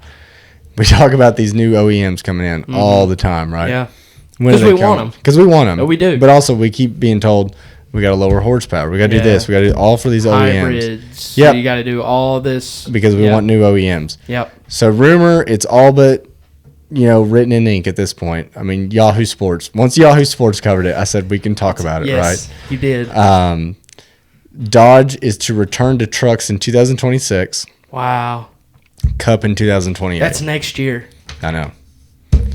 We talk about these new OEMs coming in all the time, right? Yeah. When Because do they we want them. Because we want them. Oh, we do. But also we keep being told we got to lower horsepower. We got to do this. We got to do all for these OEMs. Hybrids. Yep. You got to do all this. Because we want new OEMs. Yep. So rumor, it's all but written in ink at this point. I mean, Yahoo Sports. Once Yahoo Sports covered it, I said we can talk about it, yes, right? You did. Dodge is to return to trucks in 2026. Wow. Cup in 2028. That's next year. I know.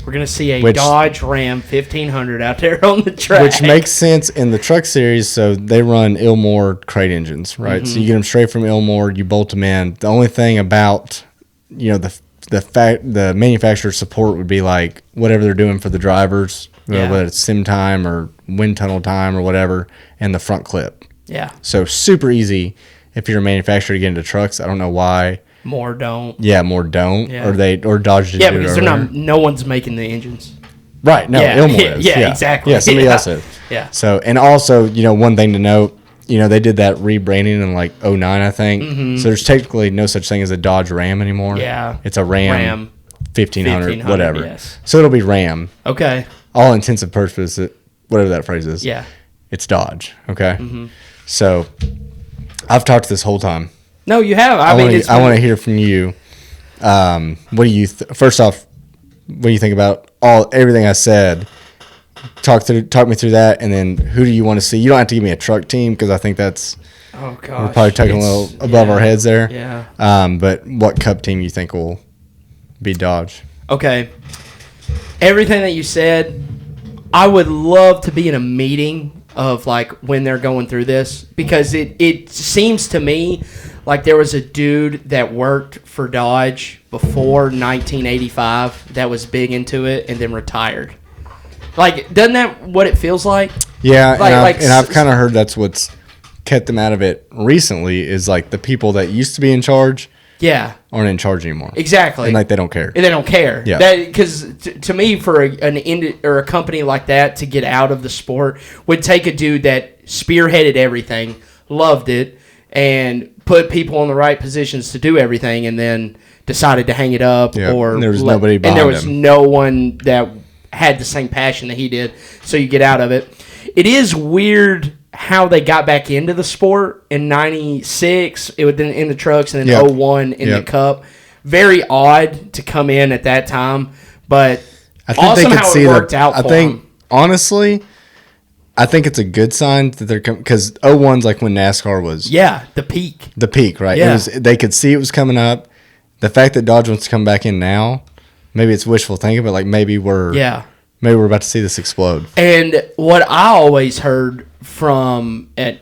We're going to see a Dodge Ram 1500 out there on the track. Which makes sense in the Truck Series. So they run Ilmor crate engines, right? So you get them straight from Ilmor, you bolt them in. The only thing about, the manufacturer support would be like whatever they're doing for the drivers, whether it's sim time or wind tunnel time or whatever, and the front clip. Yeah. So super easy if you're a manufacturer to get into trucks. I don't know why. More don't. Yeah, more don't. Yeah. Or Dodge did Yeah, do it because earlier. no one's making the engines. Right. No, Yeah. Ilmor is. Yeah, exactly. Yeah, somebody Yeah. else is. Yeah. So, and also, one thing to note, they did that rebranding in like 09, I think. So there's technically no such thing as a Dodge Ram anymore. Yeah. It's a Ram 1500, whatever. Yes. So it'll be Ram. Okay. All intents and purposes, whatever that phrase is. Yeah. It's Dodge. Okay. So I've talked this whole time. No, you have. I want to hear from you. What do you first off? What do you think about everything I said? Talk me through that, and then who do you want to see? You don't have to give me a truck team because I think that's oh gosh, we're probably talking a little above our heads there. Yeah. But what Cup team you think will be Dodge? Okay. Everything that you said, I would love to be in a meeting of like when they're going through this because it seems to me like there was a dude that worked for Dodge before 1985 that was big into it and then retired. Like, doesn't that what it feels like? Yeah, and I've kind of heard that's what's kept them out of it recently is like the people that used to be in charge aren't in charge anymore. Exactly. And like they don't care. And they don't care. Yeah. Because to me, for a company like that to get out of the sport would take a dude that spearheaded everything, loved it, and put people in the right positions to do everything, and then decided to hang it up. Yeah. Or and there was nobody behind and there was him. no one that had the same passion that he did. So you get out of it. It is weird how they got back into the sport in 96 it was in the trucks and then 01 in the Cup. Very odd to come in at that time, but I think awesome they could how see it worked out for them. Honestly, I think it's a good sign that they're coming because 01's like when NASCAR was the peak, right? Yeah. They could see it was coming up. The fact that Dodge wants to come back in now, maybe it's wishful thinking, but like maybe we're about to see this explode. And what I always heard but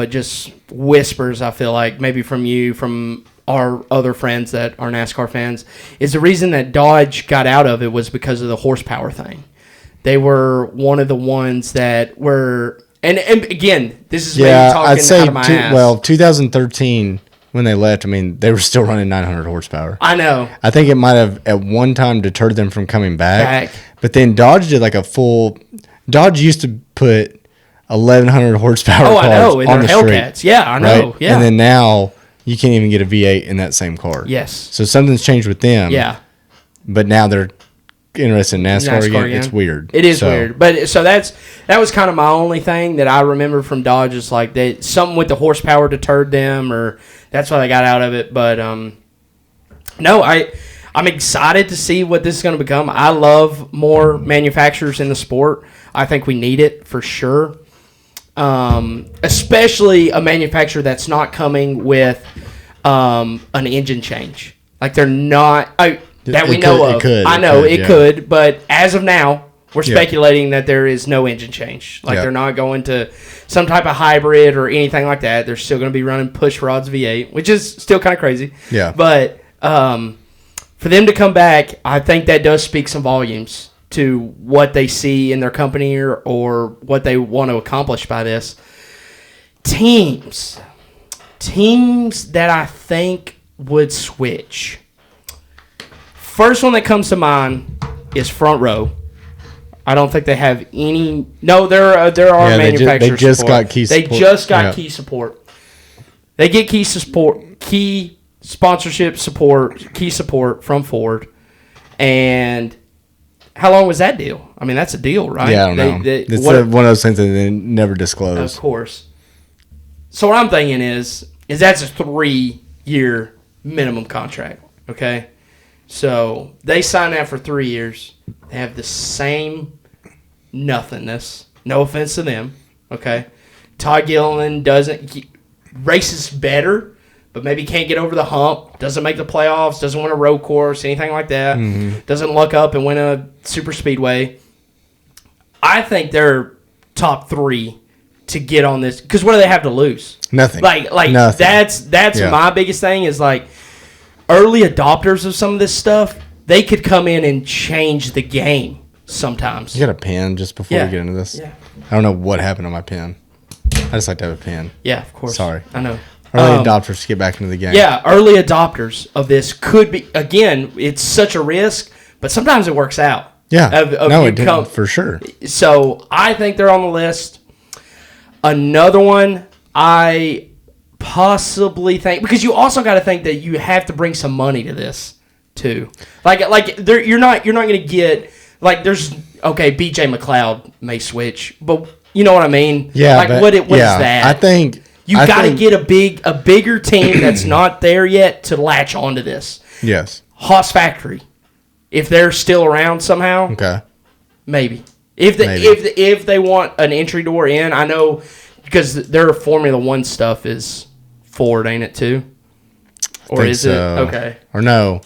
just whispers, I feel like maybe from you, from our other friends that are NASCAR fans, is the reason that Dodge got out of it was because of the horsepower thing. They were one of the ones that were, and again, this is maybe talking I'd say out of my ass. 2013 when they left, I mean, they were still running 900 horsepower. I know. I think it might have at one time deterred them from coming back. But then Dodge did like a full. Dodge used to put 1,100 horsepower cars I know, in on their the Hellcats. street. Yeah, I know. Right? Yeah. And then now you can't even get a V8 in that same car. Yes. So something's changed with them. Yeah. But now they're interested in NASCAR again. It's weird. It is weird. But so that was kind of my only thing that I remember from Dodge is like something with the horsepower deterred them, or that's why they got out of it. But no, I'm excited to see what this is going to become. I love more manufacturers in the sport. I think we need it for sure. Especially a manufacturer that's not coming with an engine change. Like they're not that we know of. It could, but as of now, we're speculating that there is no engine change. Like they're not going to some type of hybrid or anything like that. They're still going to be running push rods V8, which is still kind of crazy. Yeah. But for them to come back, I think that does speak some volumes to what they see in their company or what they want to accomplish by this. Teams that I think would switch. First one that comes to mind is Front Row. I don't think they have any. No, there are manufacturer they just support. got key support. They just got key support. They get key sponsorship support, key support from Ford. And how long was that deal? I mean, that's a deal, right? Yeah, I don't know. It's one of those things that they never disclose. Of course. So what I'm thinking is that's a 3-year minimum contract, okay? So they sign that for 3 years. They have the same nothingness. No offense to them, okay? Todd Gilliland races better, but maybe can't get over the hump, doesn't make the playoffs, doesn't win a road course, anything like that, doesn't luck up and win a super speedway. I think they're top 3 to get on this, because what do they have to lose? Nothing. Like Nothing. That's my biggest thing is like early adopters of some of this stuff, they could come in and change the game sometimes. You got a pen just before we get into this? Yeah. I don't know what happened to my pen. I just like to have a pen. Yeah, of course. Sorry. I know. Early adopters to get back into the game. Yeah, early adopters of this could be, again, it's such a risk, but sometimes it works out. Yeah. It did, for sure. So I think they're on the list. Another one, I possibly think, because you also got to think that you have to bring some money to this too. You're not going to get BJ McLeod may switch, but you know what I mean? Yeah. What is that? I think you got to get a bigger team that's not there yet to latch onto this. Yes. Haas Factory, if they're still around somehow, okay, maybe. If they want an entry door in, I know because their Formula One stuff is Ford, ain't it too? Or is it okay? Or no,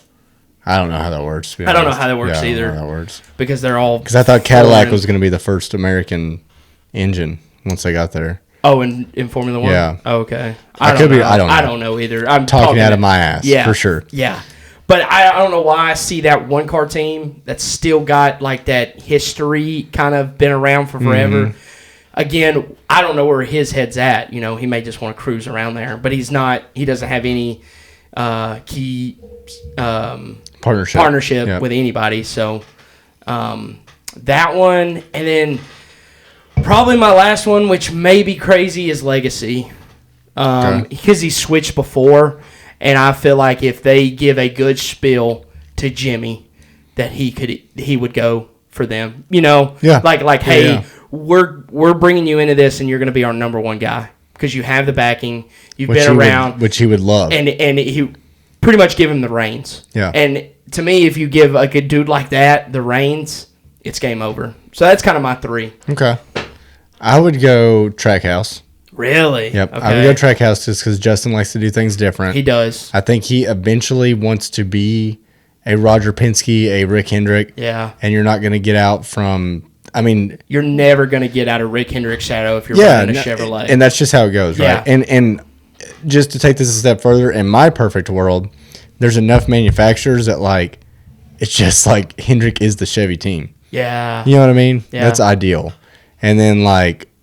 I don't know how that works. I don't know how that works either. I don't know how that works because they're all. Because I thought Cadillac was going to be the first American engine once they got there. Oh, in Formula One. Yeah. Oh, okay. I don't know. I don't know either. I'm talking out of my ass. Yeah, for sure. Yeah. But I don't know why I see that one car team that's still got like that history kind of been around for forever. Mm-hmm. Again, I don't know where his head's at. You know, he may just want to cruise around there, but he's not. He doesn't have any key partnership with anybody. So that one, and then probably my last one, which may be crazy, is Legacy, because he switched before. And I feel like if they give a good spiel to Jimmy, that he would go for them. You know, hey, we're bringing you into this, and you're going to be our number one guy because you have the backing. You've been around, which he would love, and he pretty much give him the reins. Yeah. And to me, if you give a good dude like that the reins, it's game over. So that's kind of my 3. Okay, I would go Trackhouse. Really? Yep. Okay. I would go Trackhouse just because Justin likes to do things different. He does. I think he eventually wants to be a Roger Penske, a Rick Hendrick. Yeah. And you're not going to get out from, you're never going to get out of Rick Hendrick's shadow if you're running a Chevrolet. And that's just how it goes, right? Yeah. And just to take this a step further, in my perfect world, there's enough manufacturers that, it's just Hendrick is the Chevy team. Yeah. You know what I mean? Yeah. That's ideal. And then,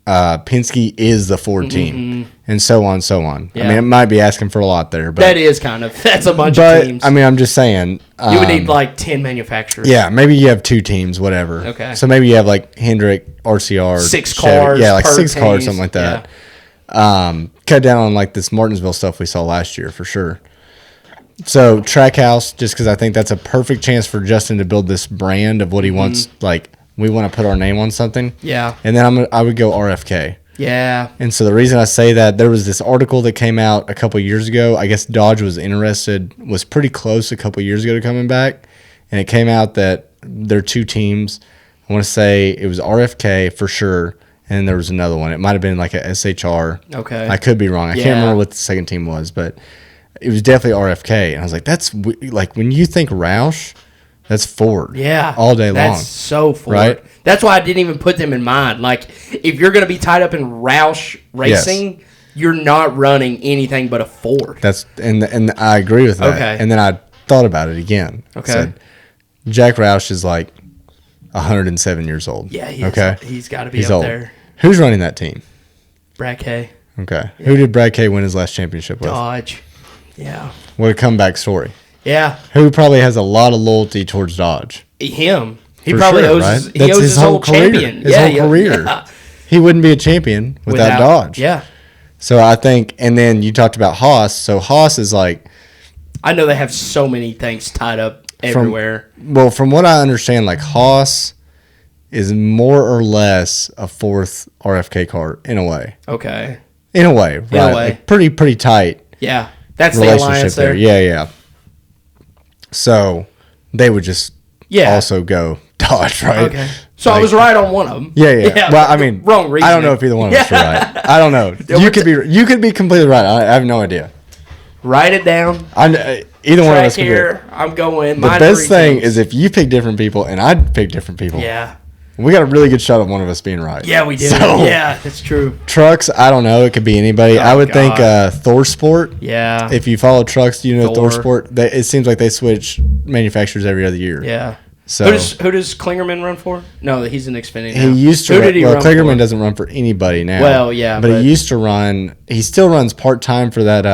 Penske is the Ford team, and so on, so on. Yeah. It might be asking for a lot there, but that is that's a bunch of teams. I'm just saying. You would need 10 manufacturers. Yeah, maybe you have 2 teams, whatever. Okay. So maybe you have Hendrick, RCR, 6 Chevy. cars. Yeah, per 6 cars, teams. something like that. Yeah. Cut down on this Martinsville stuff we saw last year for sure. So Trackhouse, just because I think that's a perfect chance for Justin to build this brand of what he wants, we want to put our name on something. Yeah. And then I would go RFK. Yeah. And so the reason I say that, there was this article that came out a couple years ago. I guess Dodge was pretty close a couple years ago to coming back. And it came out that there are 2 teams. I want to say it was RFK for sure. And there was another one. It might have been a SHR. Okay. I could be wrong. I can't remember what the second team was, but it was definitely RFK. And I was like, that's when you think Roush, that's Ford. Yeah. All day long. That's so Ford. Right? That's why I didn't even put them in mind. If you're going to be tied up in Roush racing, you're not running anything but a Ford. And I agree with that. Okay. And then I thought about it again. Okay. Said, Jack Roush is 107 years old. Yeah, he's got to be He's up old. there. Who's running that team? Brad K. Okay. Who did Brad K win his last championship with? Dodge. Yeah. What a comeback story. Yeah. Who probably has a lot of loyalty towards Dodge. Him. He For probably sure, owes, right? he That's owes his whole career. champion. His whole career. Yeah. He wouldn't be a champion without Dodge. Yeah. So I think, and then you talked about Haas. So Haas is like, I know they have so many things tied up everywhere. From what I understand, like Haas is more or less a fourth RFK car in a way. Okay. In a way, right? Like pretty tight. Yeah. That's the relationship alliance there. Yeah. So they would just also go Dodge, right? Okay. So like, I was right on one of them. Yeah. Well, I mean, wrong reason. I don't know if either one of us are right. I don't know. You could be completely right. I have no idea. Write it down. Either one of us could here. I'm going. The best thing is if you pick different people and I pick different people. Yeah. We got a really good shot of one of us being right. Yeah, we do. So, yeah, that's true. Trucks, I don't know. It could be anybody. I would think Thor Sport. Yeah. If you follow trucks, you know Thor Sport. It seems like they switch manufacturers every other year. Yeah. So who does Klingerman run for? No, he's an Xfinity now. He used to. Klingerman doesn't run for anybody now. Well, yeah, but he used to run. He still runs part time for that.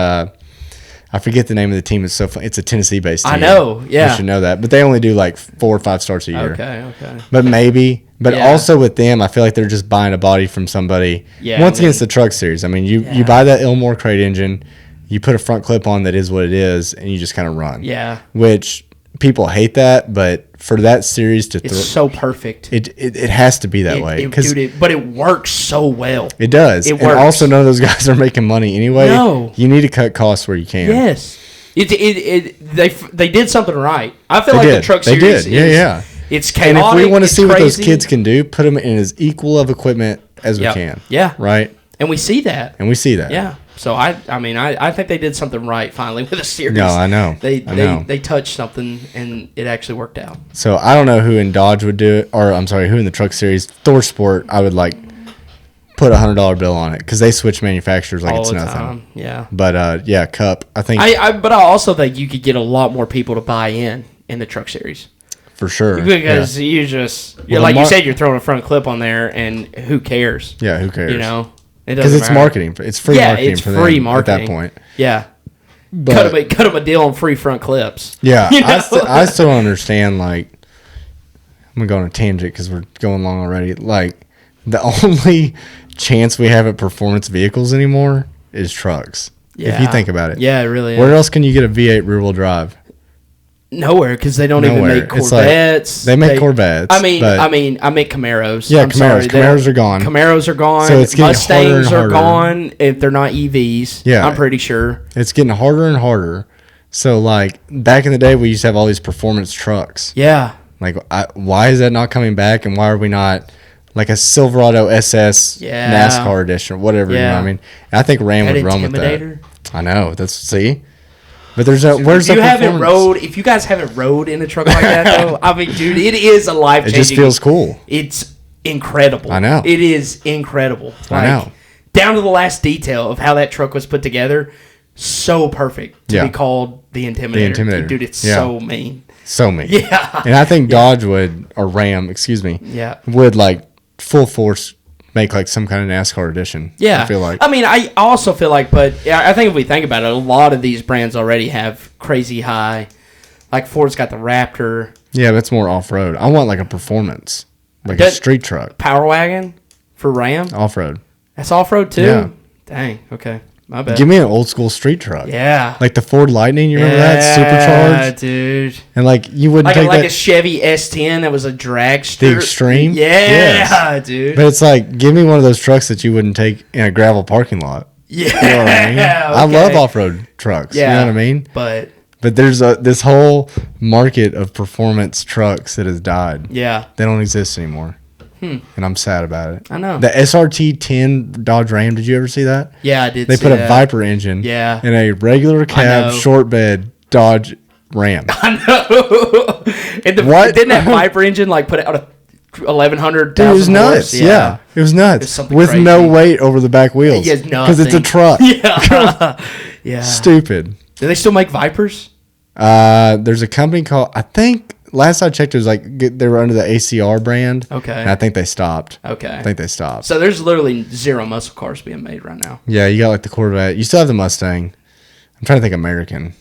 I forget the name of the team. It's so fun. It's a Tennessee-based team. I know. Yeah, you should know that. But they only do like 4 or 5 starts a year. Okay. But maybe. But also with them, I feel like they're just buying a body from somebody. Yeah. Once against the truck series, I mean, you buy that Ilmore crate engine, you put a front clip on that is what it is, and you just kind of run. Yeah. Which people hate that, but for that series to it's so perfect. It has to be that way. But it works so well. It does. It works. And also, none of those guys are making money anyway. No. You need to cut costs where you can. Yes. They did something right. I feel like the truck series it's chaotic. And if we want to see crazy. what those kids can do, put them in as equal of equipment as we can. Yeah. Right? And we see that. Yeah. So I think they did something right finally with the series. No, I know. They touched something and it actually worked out. So I don't know who in Dodge would do it, or I'm sorry, who in the truck series. Thor Sport, I would like put $100 bill on it because they switch manufacturers like it's nothing. Time. Yeah. But Cup, I think. But I also think you could get a lot more people to buy in the truck series. For sure. Because you just like you said, you're throwing a front clip on there, and who cares? Yeah, who cares? You know. Because it's marketing. It's free marketing it's for free them marketing. at that point. Yeah. But, cut them a deal on free front clips. Yeah. You know? I still don't understand, like, I'm going to go on a tangent because we're going long already. Like, the only chance we have at performance vehicles anymore is trucks. Yeah. If you think about it. Yeah, it really is. Where else can you get a V8 rear-wheel drive? Nowhere, because they don't even make Corvettes. They make Corvettes. I make Camaros. Yeah, Camaros are gone. Camaros are gone. So it's getting Mustangs harder and are harder. gone if they're not EVs. Yeah, I'm pretty sure. It's getting harder and harder. So, like, back in the day, we used to have all these performance trucks. Yeah. Like, why is that not coming back, and why are we not like a Silverado SS NASCAR edition or whatever? You know what I mean? And I think Ram would run with that. I know. See? But there's where's the performance? If you guys haven't rode in a truck like that, though, I mean, dude, it is a life-changing. It just feels cool. It's incredible. I know. It is incredible. I know. Down to the last detail of how that truck was put together, so perfect to be called the Intimidator. Dude, it's so mean. So mean. Yeah. And I think Dodge would, or Ram, excuse me, would like full force make like some kind of NASCAR edition. Yeah. I feel like. I mean, I also feel like, but I think if we think about it, a lot of these brands already have crazy high. Like Ford's got the Raptor. Yeah, that's more off road. I want like a performance, like a street truck. Power wagon for Ram. Off road. That's off road too. Yeah. Dang. Okay. My bad. Give me an old school street truck. Yeah. Like the Ford Lightning. You remember that? Supercharged. Yeah, dude. And like you wouldn't take like a Chevy S10 that was a dragster. The Extreme. Yeah, dude. But it's like, give me one of those trucks that you wouldn't take in a gravel parking lot. Yeah. You know what I mean? I love off road trucks. Yeah. You know what I mean? But there's this whole market of performance trucks that has died. Yeah. They don't exist anymore. And I'm sad about it. I know. The SRT 10 Dodge Ram, did you ever see that? Yeah, I did. They put a Viper engine in a regular cab, short bed Dodge Ram. I know. Didn't that Viper engine like put out a 1,100? Dude, it was nuts. Yeah. It was nuts. With crazy. No weight over the back wheels. Because it's a truck. Yeah. Yeah. Stupid. Do they still make Vipers? There's a company called, I think last I checked, it was like they were under the ACR brand. Okay. And I think they stopped. Okay. I think they stopped. So there's literally 0 muscle cars being made right now. Yeah, you got like the Corvette. You still have the Mustang. I'm trying to think American.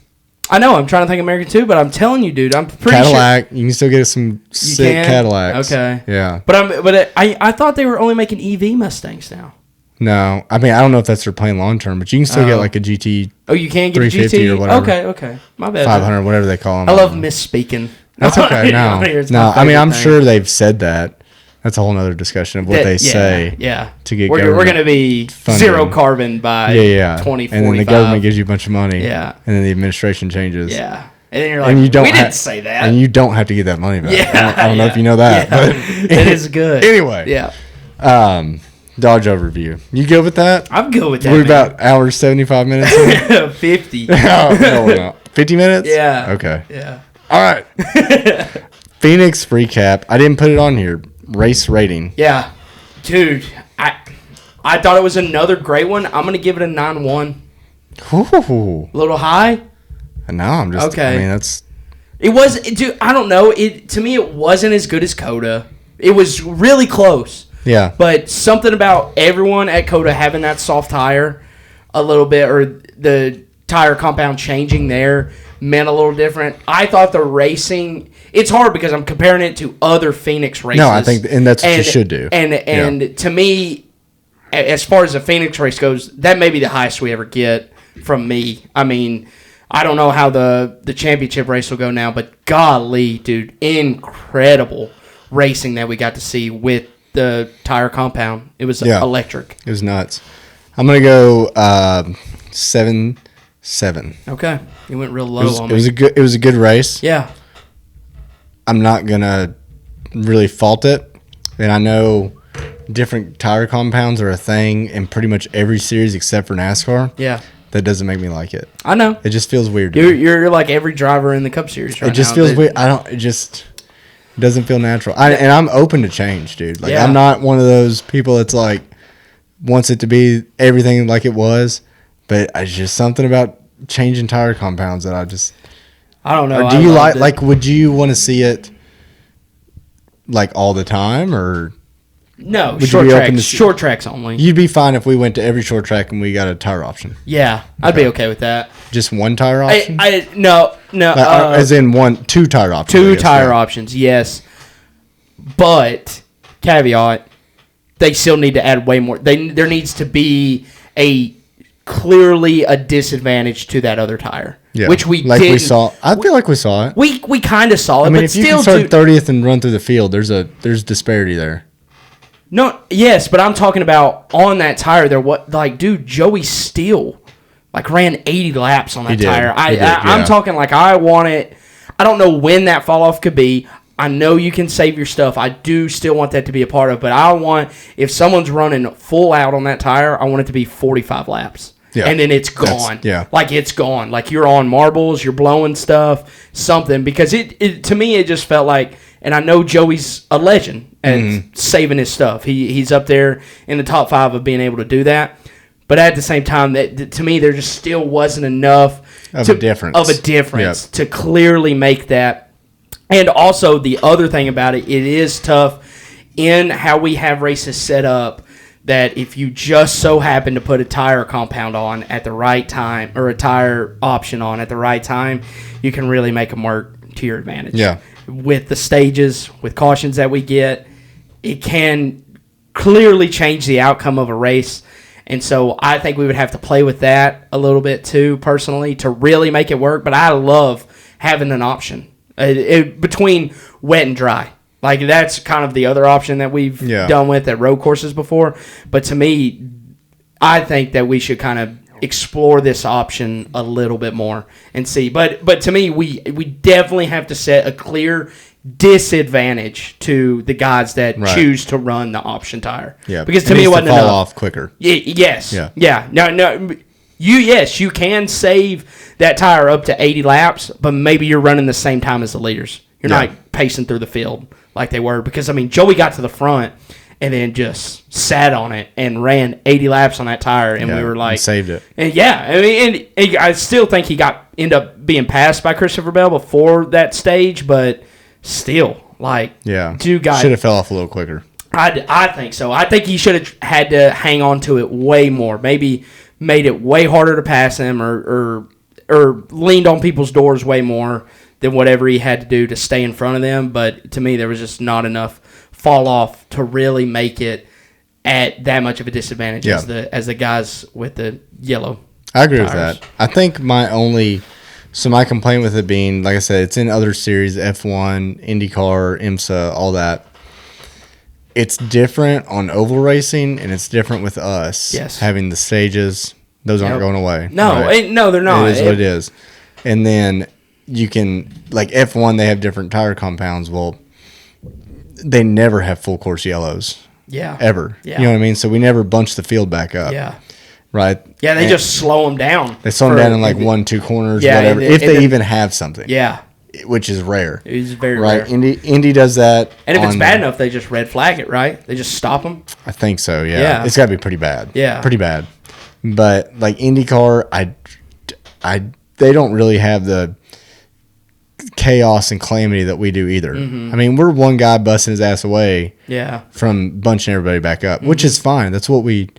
I know. I'm trying to think American too, but I'm telling you, dude, I'm pretty Cadillac. You can still get some sick Cadillacs. Okay. Yeah. But I thought they were only making EV Mustangs now. No, I mean I don't know if that's their plan long term, but you can still get like a GT. Oh, you can get a 350 GT or whatever. Okay. My bad. 500, whatever they call them. I love misspeaking. That's okay. No, I mean I'm sure they've said that. That's a whole other discussion of what they say. Yeah. To get we're going to be funding. 0 carbon by 2045. And then the government gives you a bunch of money. Yeah. And then the administration changes. Yeah. And then you're like, we didn't say that. And you don't have to get that money back. Yeah. I don't know if you know that. Yeah. But it is good. Anyway. Yeah. Dodge overview. You good with that? I'm good with that. We're about hour 75 minutes in. 50. No, we're not. 50 minutes? Yeah. Okay. Yeah. All right. Phoenix recap. I didn't put it on here. Race rating. Yeah. Dude, I thought it was another great one. I'm going to give it a 9-1. Ooh. A little high? No, I'm just. Okay. I mean, that's. It was, dude, I don't know. To me, it wasn't as good as Coda. It was really close. Yeah. But something about everyone at Coda having that soft tire a little bit, or the tire compound changing there, meant a little different. I thought the racing, it's hard because I'm comparing it to other Phoenix races. No, I think, and that's what you should do. And to me, as far as the Phoenix race goes, that may be the highest we ever get from me. I mean, I don't know how the championship race will go now, but golly, dude, incredible racing that we got to see with the tire compound. It was electric. It was nuts. I'm gonna go 7-7. Okay, you went real low on me. It was a good race. Yeah. I'm not gonna really fault it, and I know different tire compounds are a thing in pretty much every series except for NASCAR. Yeah. That doesn't make me like it. I know. It just feels weird. To me. You're like every driver in the Cup Series right now. It just feels weird. It just doesn't feel natural. And I'm open to change, dude. Like I'm not one of those people that's like wants it to be everything like it was, but it's just something about changing tire compounds that I don't know. Or do you like would you want to see it like all the time, or no, short tracks only. You'd be fine if we went to every short track and we got a tire option. Yeah, I'd be okay with that. Just one tire option? No. As in two tire options. Two tire options, yes. But caveat, they still need to add way more. There needs to be clearly a disadvantage to that other tire. Yeah. Which we didn't. We saw. I feel like we saw it. We kind of saw it. I mean, but if you can start 30th and run through the field, there's disparity there. No, yes, but I'm talking about on that tire. Dude, Joey Steele ran 80 laps on that tire. I'm talking like I want it. I don't know when that fall off could be. I know you can save your stuff. I do still want that to be a part of, but I want, if someone's running full out on that tire, I want it to be 45 laps. Yeah. And then it's gone. It's gone. Like you're on marbles, you're blowing stuff, something. Because it to me, it just felt like, and I know Joey's a legend at saving his stuff. He's up there in the top 5 of being able to do that. But at the same time, to me, there just still wasn't enough of a difference to clearly make that. And also, the other thing about it is tough in how we have races set up, that if you just so happen to put a tire compound on at the right time, or a tire option on at the right time, you can really make them work to your advantage. Yeah. With the stages, with cautions that we get, it can clearly change the outcome of a race. And so I think we would have to play with that a little bit too, personally, to really make it work. But I love having an option between wet and dry. Like, that's kind of the other option that we've done with at road courses before. But to me, I think that we should kind of explore this option a little bit more and see. But to me, we definitely have to set a clear disadvantage to the guys that choose to run the option tire. Yeah, because to me, it wasn't fall enough. Off quicker. Yes. Yeah. No. You can save that tire up to 80 laps, but maybe you're running the same time as the leaders. You're not pacing through the field like they were. Because, I mean, Joey got to the front and then just sat on it and ran 80 laps on that tire, and we were like... saved it. And I still think he ended up being passed by Christopher Bell before that stage, but still, like, Yeah. two guys. Should have fell off a little quicker. I think so. I think he should have had to hang on to it way more. Maybe made it way harder to pass him or leaned on people's doors way more than whatever he had to do to stay in front of them. But to me, there was just not enough fall off to really make it at that much of a disadvantage as the guys with the yellow. I agree tires. with that. I think my complaint with it being, like I said, it's in other series, F1, IndyCar, IMSA, all that. It's different on oval racing, and it's different with us. Yes. Having the stages, those aren't going away. No, right? no, they're not. It is what it is. And then you can, like F1, they have different tire compounds. Well, they never have full course yellows. Yeah. Ever. Yeah. You know what I mean? So we never bunch the field back up. Yeah. Right? Yeah, they just slow them down. They slow them down in like 1-2 corners, whatever. If they even have something. Yeah. Which is rare. It is very right. rare. Indy does that. And if it's bad enough, they just red flag it, right? They just stop them. I think so. Yeah. Yeah. It's got to be pretty bad. Yeah. Pretty bad. But like IndyCar, they don't really have the chaos and calamity that we do either. Mm-hmm. I mean, we're one guy busting his ass away. Yeah. From bunching everybody back up, which is fine. That's what we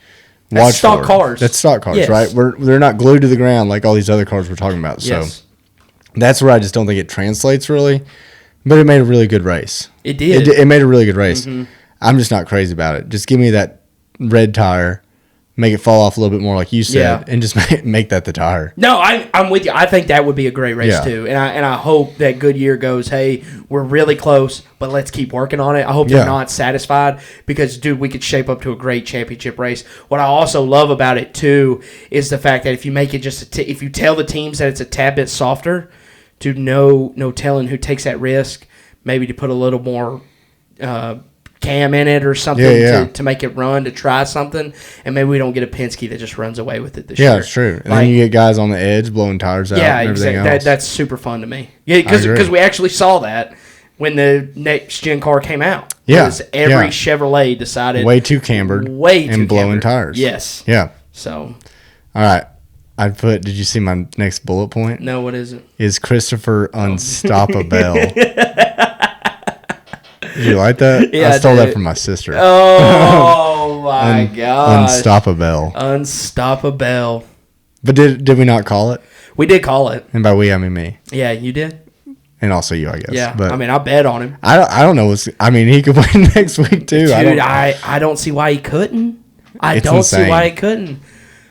watch. That's stock cars. That's stock cars, Yes. right? They're not glued to the ground like all these other cars we're talking about. So. Yes. That's where I just don't think it translates really, but it made a really good race. It did. It made a really good race. Mm-hmm. I'm just not crazy about it. Just give me that red tire, make it fall off a little bit more like you said, and just make that the tire. No, I'm with you. I think that would be a great race too, and I hope that Goodyear goes, hey, we're really close, but let's keep working on it. I hope they're not satisfied because, dude, we could shape up to a great championship race. What I also love about it too is the fact that if you make it if you tell the teams that it's a tad bit softer, to no telling who takes that risk, maybe to put a little more cam in it or something to make it run, to try something, and maybe we don't get a Penske that just runs away with it this year. Yeah, it's true. And then you get guys on the edge blowing tires out and everything else. That's super fun to me. Yeah, because we actually saw that when the next gen car came out. Yeah. Every Chevrolet decided way too cambered and blowing tires. Yes. Yeah. So. All right. Did you see my next bullet point? No, what is it? Is Christopher Unstoppable. Did you like that? Yeah, I stole that from my sister. Oh, my gosh. Unstoppable. Unstoppable. But did we not call it? We did call it. And by we, I mean me. Yeah, you did? And also you, I guess. Yeah, but I mean, I bet on him. I don't know. He could win next week, too. Dude, I don't see why he couldn't. I don't see insane. why he couldn't.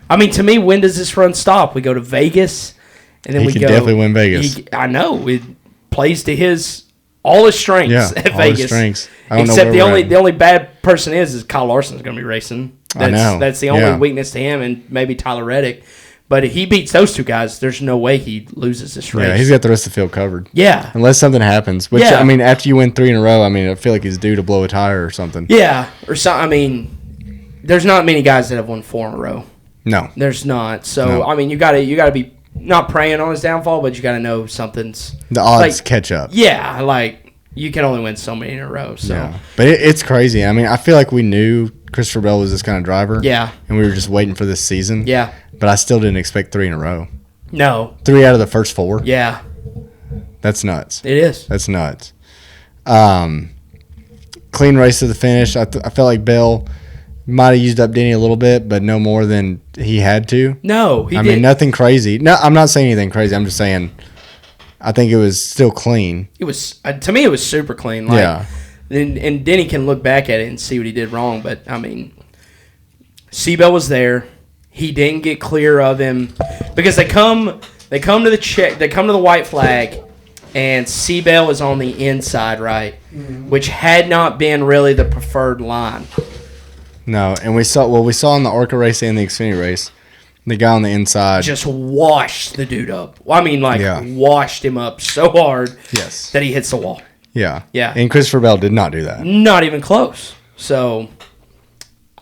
I mean, to me, when does this run stop? We go to Vegas, and then he we could go. Definitely win Vegas. I know it plays to all his strengths at all Vegas. his strengths. I don't Except know the only bad person is Kyle Larson's going to be racing. I know. That's the only weakness to him, and maybe Tyler Reddick. But if he beats those two guys, there's no way he loses this race. Yeah, he's got the rest of the field covered. Yeah. Unless something happens. Which, I mean, after you win 3 in a row, I feel like he's due to blow a tire or something. Yeah. Or something. I mean, there's not many guys that have won 4 in a row. No. There's not. So, I mean, you gotta be not praying on his downfall, but you gotta know something's... The odds catch up. Yeah, like, you can only win so many in a row, so... Yeah. But it's crazy. I mean, I feel like we knew Christopher Bell was this kind of driver. Yeah. And we were just waiting for this season. Yeah. But I still didn't expect 3 in a row. No. 3 out of the first 4. Yeah. That's nuts. It is. That's nuts. Clean race to the finish. I felt like Bell might have used up Denny a little bit, but no more than he had to. No, he I didn't. mean, nothing crazy. No, I'm not saying anything crazy. I'm just saying I think it was still clean. It was, to me, it was super clean. Like, yeah. And Denny can look back at it and see what he did wrong, but, I mean, Seabell was there. He didn't get clear of him because they come to the white flag, and Seabell is on the inside, right, which had not been really the preferred line. No, and we saw in the Orca race and the Xfinity race, the guy on the inside just washed the dude up. I mean, washed him up so hard that he hits the wall. Yeah. Yeah. And Christopher Bell did not do that. Not even close. So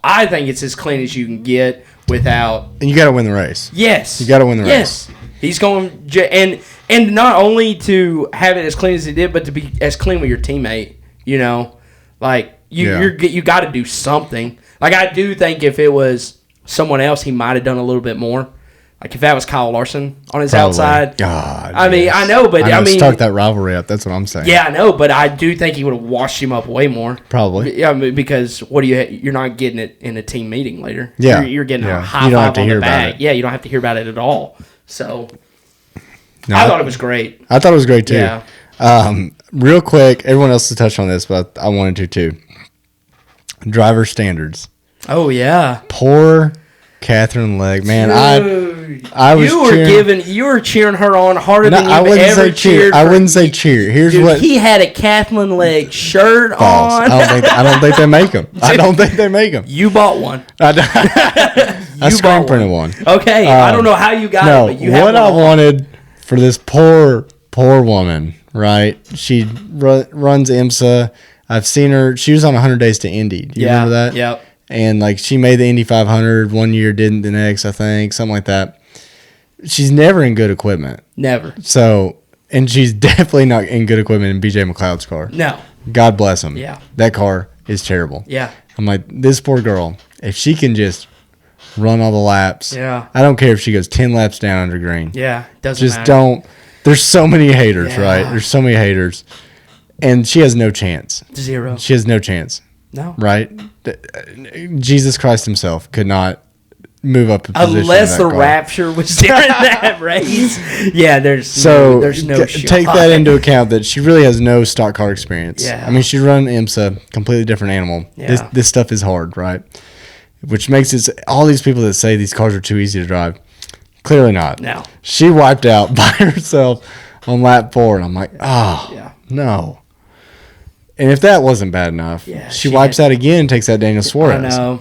I think it's as clean as you can get without. And you got to win the race. Yes. You got to win the race. Yes. He's going and not only to have it as clean as he did, but to be as clean with your teammate. You know, like you got to do something. Like I do think if it was someone else, he might have done a little bit more. Like if that was Kyle Larson on his Probably. outside. God. I mean, I know, but I mean, stuck that rivalry up. That's what I'm saying. Yeah, I know, but I do think he would have washed him up way more. Probably. Yeah, I mean, because you're not getting it in a team meeting later. Yeah. You're getting a Yeah. high You don't have five to on hear the about back. it. Yeah, you don't have to hear about it at all. So No, I thought it was great. I thought it was great too. Yeah. Real quick, everyone else to touch on this, but I wanted to too. Driver standards. Oh yeah. Poor Catherine Legg, man. Dude, I was you were cheering her on harder No, than I you've wouldn't ever say cheer. cheered. I for- wouldn't say cheer. Here's Dude, what. he had a Catherine Legg shirt False. on. I don't think they make them. I don't think they make them. You bought one. I screen printed one. Okay, I don't know how you got No, it, but you have what one I on. wanted for this poor woman, right? She runs IMSA. I've seen her. She was on 100 Days to Indy. Do you remember that? Yep. And like she made the Indy 500 one year, didn't the next, I think, something like that. She's never in good equipment. Never. So, and she's definitely not in good equipment in BJ McLeod's car. No. God bless him. Yeah. That car is terrible. Yeah. I'm like, this poor girl, if she can just run all the laps. Yeah. I don't care if she goes 10 laps down under green. Yeah. Doesn't Just matter. don't. There's so many haters, Yeah. right? There's so many haters. And she has no chance. Zero. She has no chance, No. right? Jesus Christ himself could not move up a position. Unless in the that car. rapture was during that race. Yeah, there's no shot. Take that into account that she really has no stock car experience. Yeah. I mean, she run IMSA, completely different animal. Yeah. This stuff is hard, right? Which makes it all these people that say these cars are too easy to drive. Clearly not. No. She wiped out by herself on lap 4, and I'm like, oh, Yeah. no. And if that wasn't bad enough, Yeah, she she wipes had- out again and takes out Daniel I Suarez. know.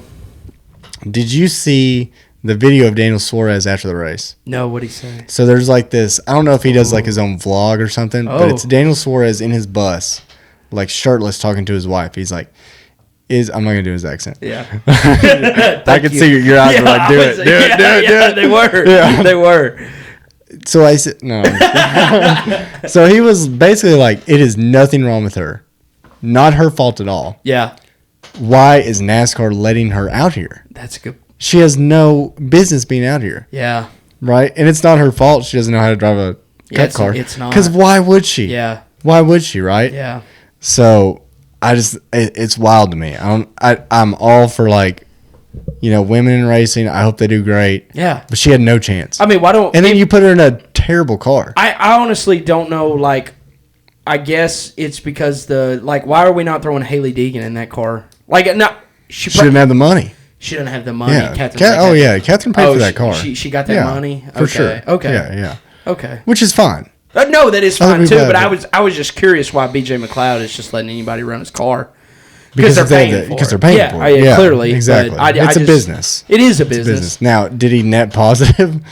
Did you see the video of Daniel Suarez after the race? No, what'd he say? So there's like this, I don't know if he does like his own vlog or something, but Oh. it's Daniel Suarez in his bus, like shirtless, talking to his wife. He's like, I'm not going to do his accent. Yeah. I can see your eyes were like, do it. Yeah, they were. Yeah. They were. So I said, no. So he was basically like, it is nothing wrong with her. Not her fault at all. Yeah. Why is NASCAR letting her out here? That's good. She has no business being out here, Yeah. right? And it's not her fault. She doesn't know how to drive a Yeah, cup car. it's not. Because why would she? Yeah. Why would she, right? Yeah. So it's wild to me. I'm all for like, women in racing. I hope they do great. Yeah. But she had no chance. I mean, why don't... And then you put her in a terrible car. I honestly don't know, like... I guess it's because why are we not throwing Haley Deegan in that car? Like, no... She didn't have the money. She didn't have the money. Yeah. Catherine Catherine paid for that car. She got that Yeah, money? for sure. Okay. Yeah. Okay. Which is fine. No, that is Other fine people too. have But it. I was just curious why BJ McLeod is just letting anybody run his car Because they're paying for because it. they're paying Yeah, for it. yeah, clearly. Exactly. But It's a business. It is a It's a business. business. Now, did he net positive?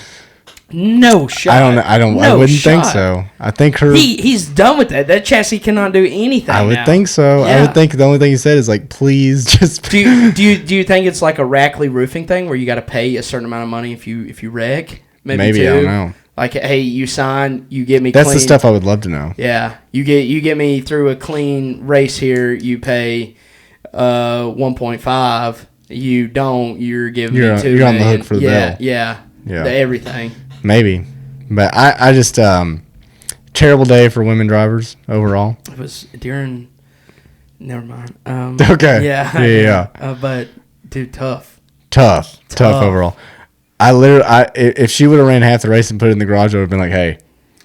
No shot. I don't know. I No wouldn't think shot. so. I think her. He's done with that. That chassis cannot do anything. I would now. think so. I Yeah. would think the only thing he said is like, please just. Do you think it's like a Rackley roofing thing where you got to pay a certain amount of money if you wreck? Maybe, I don't know. Like, hey, you sign, you get me. That's clean. the stuff I would love to know. Yeah, you get me through a clean race here. You pay 1.5. You don't. You're giving me $2 you're on the million. hook for the yeah, bill. Yeah, Yeah. everything. Maybe, but I just terrible day for women drivers overall. It was during. Never mind. Okay. Yeah. But dude, tough. Tough overall. If she would have ran half the race and put it in the garage, I would have been like, hey,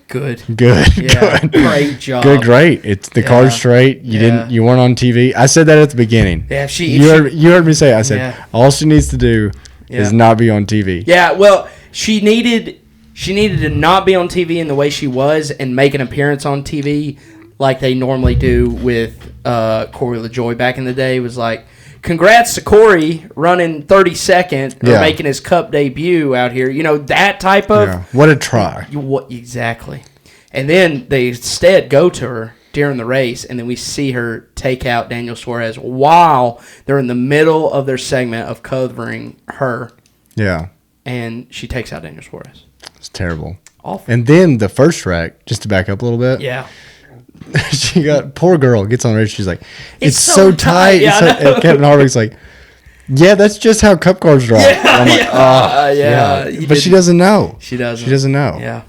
Good. good, Yeah. good. Great job. Great. It's the car's straight. You weren't on TV. I said that at the beginning. Yeah. You heard me say it. I said Yeah. all she needs to do is not be on TV. Yeah. Well, she needed to not be on TV in the way she was and make an appearance on TV like they normally do with Corey LaJoy back in the day. It was like, congrats to Corey running 32nd or making his Cup debut out here. That type of. Yeah. What a try. What exactly? And then they instead go to her during the race, and then we see her take out Daniel Suarez while they're in the middle of their segment of covering her, Yeah. and she takes out Daniel Suarez. It's terrible. Awful. And then the first wreck, just to back up a little bit. Yeah. She got, poor girl, gets on the race. She's like, it's so so tight. tight. Yeah, I know. And Kevin Harvick's like, Yeah, that's just how cup cards drop. I'm like, He But she didn't- doesn't know. She doesn't. She doesn't know. Yeah.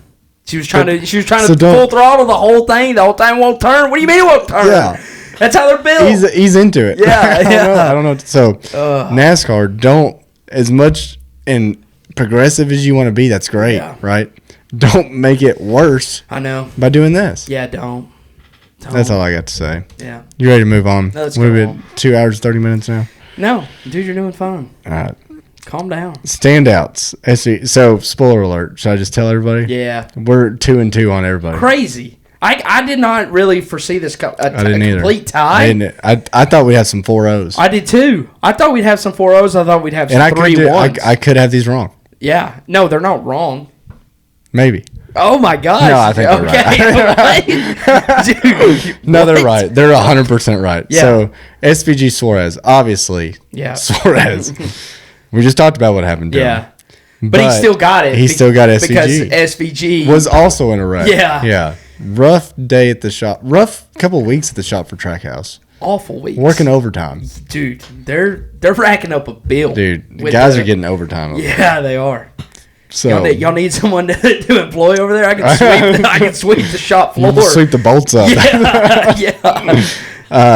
She was trying to so full don't- throttle the whole thing. The whole time won't turn. What do you mean it won't turn? Yeah. That's how they're built. He's into it. Yeah, I don't know. So NASCAR, don't as much and progressive as you want to be. That's great, Yeah. right? Don't make it worse I know. by doing this. Yeah, don't. That's all I got to say. Yeah. You ready to move on? Let's We've go been on. 2 hours 30 minutes now. No, dude, you're doing fine. All right. Calm down. Standouts. So spoiler alert. Should I just tell everybody? Yeah. We're 2-2 on everybody. Crazy. I did not really foresee this I didn't either. complete tie. I thought we had some 4-0s. I did too. I thought we'd have some 4-0s. I thought we'd have some And I could 3-1s. I could have these wrong. Yeah. No, they're not wrong. Maybe. Oh my gosh. No, I think they're right. Dude, No, they're what? right. They're 100% right. Yeah. So SVG Suarez, obviously. Yeah. Suarez. We just talked about what happened to him. Yeah. But he still got it. He still got SVG. Because SVG Was also in a wreck. Yeah. Yeah. Rough day at the shop. Rough couple weeks at the shop for Trackhouse. awful weeks. Working overtime. Dude, they're racking up a bill. Dude, with guys are getting overtime. Over there. Yeah, they are. So Y'all need someone to employ over there? I can sweep the shop you floor. can sweep the bolts up. Yeah.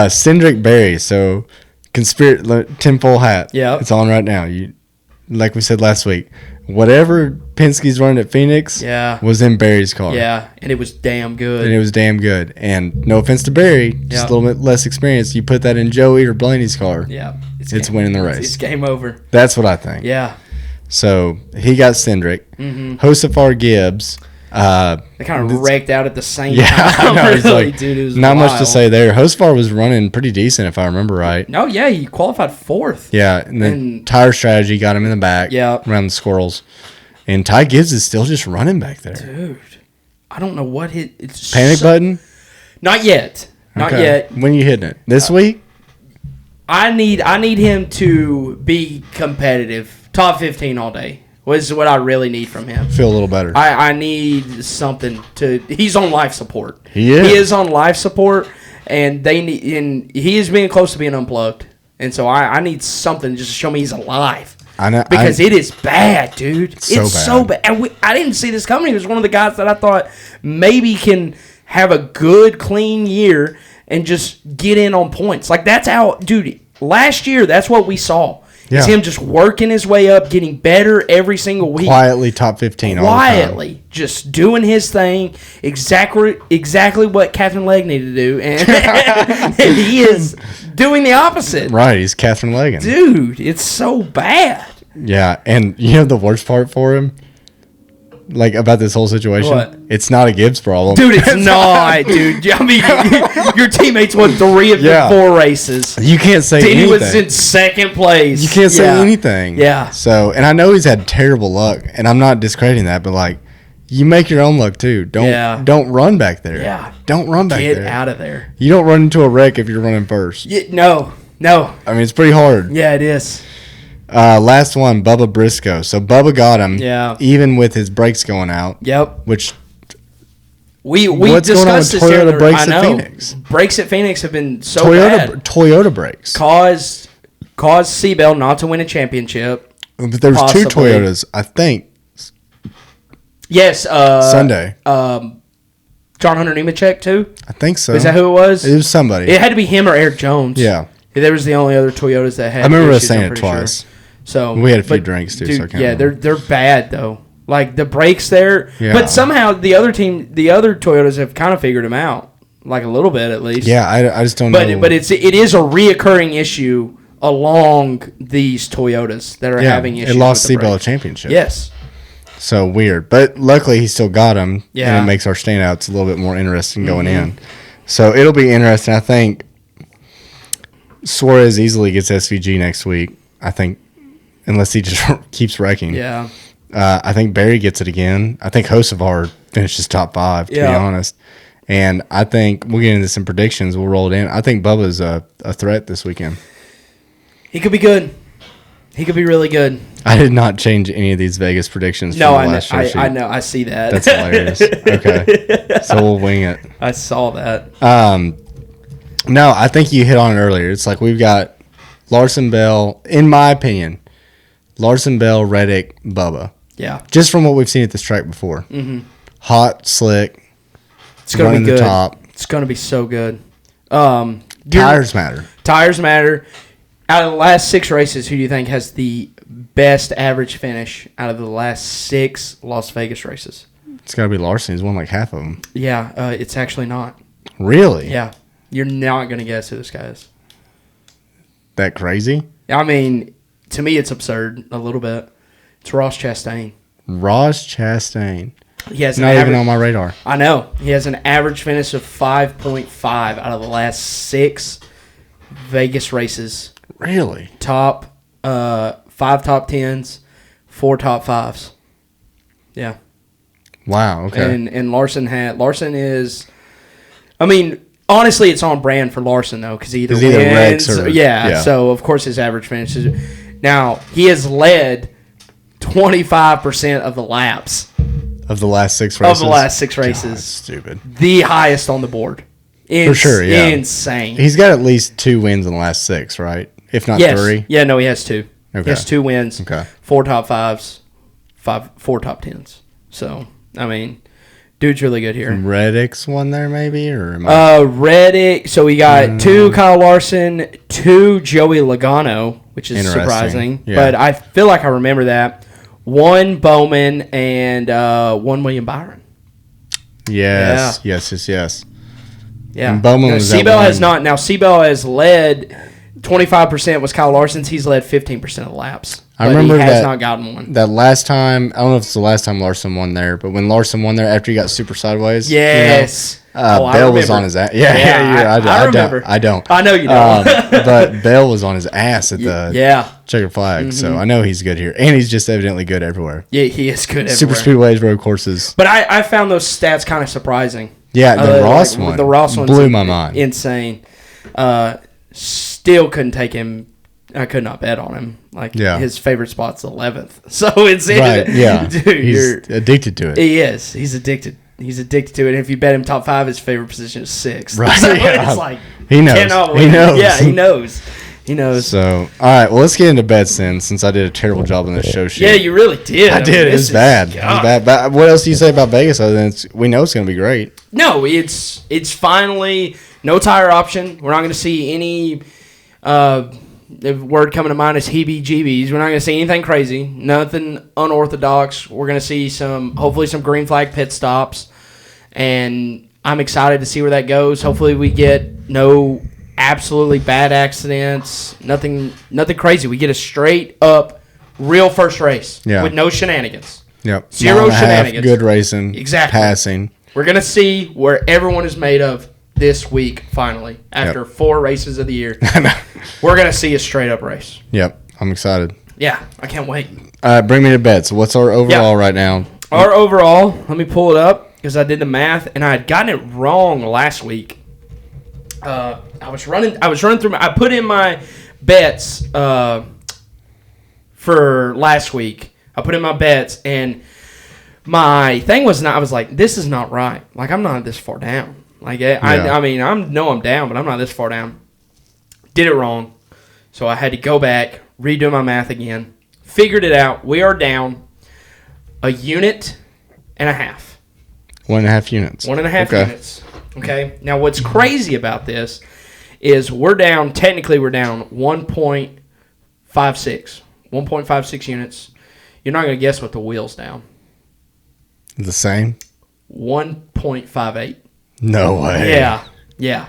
Cindric Berry. So tinfoil hat. Yeah. It's on right now. Like we said last week, whatever Penske's running at Phoenix Yeah. was in Barry's car. Yeah, and it was damn good. And it was damn good. And no offense to Barry, just a little bit less experience. You put that in Joey or Blaney's car. Yeah. It's winning the race. It's game over. That's what I think. Yeah. So he got Cindric. Mm-hmm. Josefar Gibbs. They kind of wrecked out at the same Yeah, time. I know. It's Really, like, dude, it was not much to wild. say there. Josefar was running pretty decent, if I remember right. No, yeah, he qualified fourth. Yeah, and then And- tire strategy got him in the back. Yeah. Around the squirrels. And Ty Gibbs is still just running back there. Dude, I don't know what hit. It's Panic button? Not yet. Not Okay. yet. When you hitting it? This week? I need him to be competitive. Top 15 all day. Was what I really need from him. Feel a little better. I need something to. He's on life support. He is. He is on life support, and he is being close to being unplugged. And so I need something just to show me he's alive. I know. Because it is bad, dude. It's So so bad. And I didn't see this coming. He was one of the guys that I thought maybe can have a good, clean year and just get in on points. Like, that's how, dude, last year, that's what we saw. Is Yeah. him just working his way up, getting better every single week. Quietly top 15 all the time. Quietly, just doing his thing, exactly what Catherine Legg needed to do, and he is doing the opposite. Right, he's Catherine Legan. Dude, it's so bad. Yeah, and you know the worst part for him? Like, about this whole situation? What? It's not a Gibbs problem. Dude, it's not, dude. I mean, your teammates won 3 of Yeah. your 4 races. You can't say Danny anything. was in second place. You can't say Yeah. anything. Yeah. So, and I know he's had terrible luck, and I'm not discrediting that, but like, you make your own luck too. Don't run back there. Yeah. Don't run back Get there. out of there. You don't run into a wreck if you're running first. No. I mean, it's pretty hard. Yeah, it is. Last one, Bubba Briscoe. So Bubba got him. Yeah. Even with his brakes going out. Yep. Which We What's going on discussed with this Toyota earlier. brakes I at know. Phoenix? Brakes at Phoenix have been so bad. Toyota brakes. Caused Seabell not to win a championship. But there was Possibly. 2 Toyotas, I think. Yes. Sunday. John Hunter Nemechek too. I think so. Is that who it was? It was somebody. It had to be him or Eric Jones. Yeah. There was the only other Toyotas that had. I remember us issues, saying I'm it pretty twice. Sure. So We had a few drinks, too, so I can't yeah, remember. they're bad though. Like the brakes there, Yeah. but somehow the other Toyotas have kind of figured them out, like a little bit at least. Yeah, I just don't know. But it is a reoccurring issue along these Toyotas that are having issues. It lost with the Seabell a brakes. championship. Yes. So weird. But luckily he still got him. Yeah. And it makes our standouts a little bit more interesting going in. So it'll be interesting. I think Suarez easily gets SVG next week. I think, unless he just keeps wrecking. Yeah. I think Barry gets it again. I think Josefar finishes top 5, to be Yeah. honest. And I think we'll get into some predictions. We'll roll it in. I think Bubba's a threat this weekend. He could be good. He could be really good. I did not change any of these Vegas predictions No, from I the know. last show sheet. I know. I see that. That's hilarious. Okay. So we'll wing it. I saw that. No, I think you hit on it earlier. It's like we've got Larson, Bell, in my opinion, Larson, Bell, Reddick, Bubba. Yeah. Just from what we've seen at this track before. Mm-hmm. Hot, slick, It's going to be running good. the top. It's going to be so good. Tires matter. Tires matter. Out of the last 6 races, who do you think has the best average finish out of the last 6 Las Vegas races? It's got to be Larson. He's won like half of them. Yeah, it's actually not. Really? Yeah. You're not going to guess who this guy is. That crazy? I mean, to me, it's absurd a little bit. It's Ross Chastain. Ross Chastain. He has Not even on my radar. I know. He has an average finish of 5.5 out of the last 6 Vegas races. Really? 5 top 10s, 4 top 5s. Yeah. Wow, okay. And Larson is, I mean, honestly, it's on brand for Larson, though, because he either wins. wrecks or, yeah, so, of course, his average finish is. Now, he has led 25% of the laps. Of the last 6 races? Of the last 6 races. God, that's stupid. The highest on the board. For sure, yeah. Insane. He's got at least 2 wins in the last 6, right? If not yes. 3. Yeah, no, he has 2. Okay. He has 2 wins. Okay. 4 top 5s, 4 top 10s. So, I mean, dude's really good here. Reddick's one there, maybe? Or Reddick. So we got 2 Kyle Larson, 2 Joey Logano, which is Interesting. surprising. Yeah. But I feel like I remember that. 1 Bowman and 1 William Byron. Yes. Yeah. Yes. Yeah. And Bowman was that Seabell one. has not. Now, Seabell has led 25% was Kyle Larson's. He's led 15% of the laps. I remember he has that, not gotten one. that last time. I don't know if it's the last time Larson won there, but when Larson won there after he got super sideways. Yes. Bell was on his ass. Yeah, I remember. I don't. I know you don't. But Bell was on his ass at the checkered flag, Mm-hmm. so I know he's good here. And he's just evidently good everywhere. Yeah, he is good Super everywhere. speedways, road courses. But I found those stats kind of surprising. Yeah, the Ross one. The Ross one blew my mind. Insane. Still couldn't take him. I could not bet on him. Like his favorite spot's 11th. So it's right. Yeah, dude, he's addicted to it. He is. He's addicted. He's addicted to it. And if you bet him top 5, his favorite position is 6th. Right. So Yeah. it's like He knows. He knows. Yeah, he knows. He knows. So, all right. Well, let's get into bets then, since I did a terrible job on this show sheet. Yeah, you really did. I did. It was bad. It was bad. But what else do you say about Vegas other than we know it's going to be great? No, it's finally no tire option. We're not going to see any. The word coming to mind is heebie-jeebies. We're not going to see anything crazy, nothing unorthodox. We're going to see hopefully some green flag pit stops, and I'm excited to see where that goes. Hopefully we get no absolutely bad accidents, nothing crazy. We get a straight up real first race with no shenanigans. Yep. 0 shenanigans. Good racing. Exactly. Passing. We're going to see where everyone is made of this week, finally, after 4 races of the year. We're going to see a straight-up race. Yep. I'm excited. Yeah, I can't wait. Bring me to bets. What's our overall right now? Our overall, let me pull it up because I did the math, and I had gotten it wrong last week. I was running through I put in my bets for last week. I put in my bets, and my thing was I was like, this is not right. Like, I'm not this far down. Like, I mean, I'm down, but I'm not this far down. Did it wrong. So I had to go back, redo my math again. Figured it out. We are down 1.5 units. 1.5 units. 1.5 units. Okay. Now, what's crazy about this is we're down 1.56. 1.56 units. You're not going to guess what the wheel's down. The same? 1.58. No way. Yeah.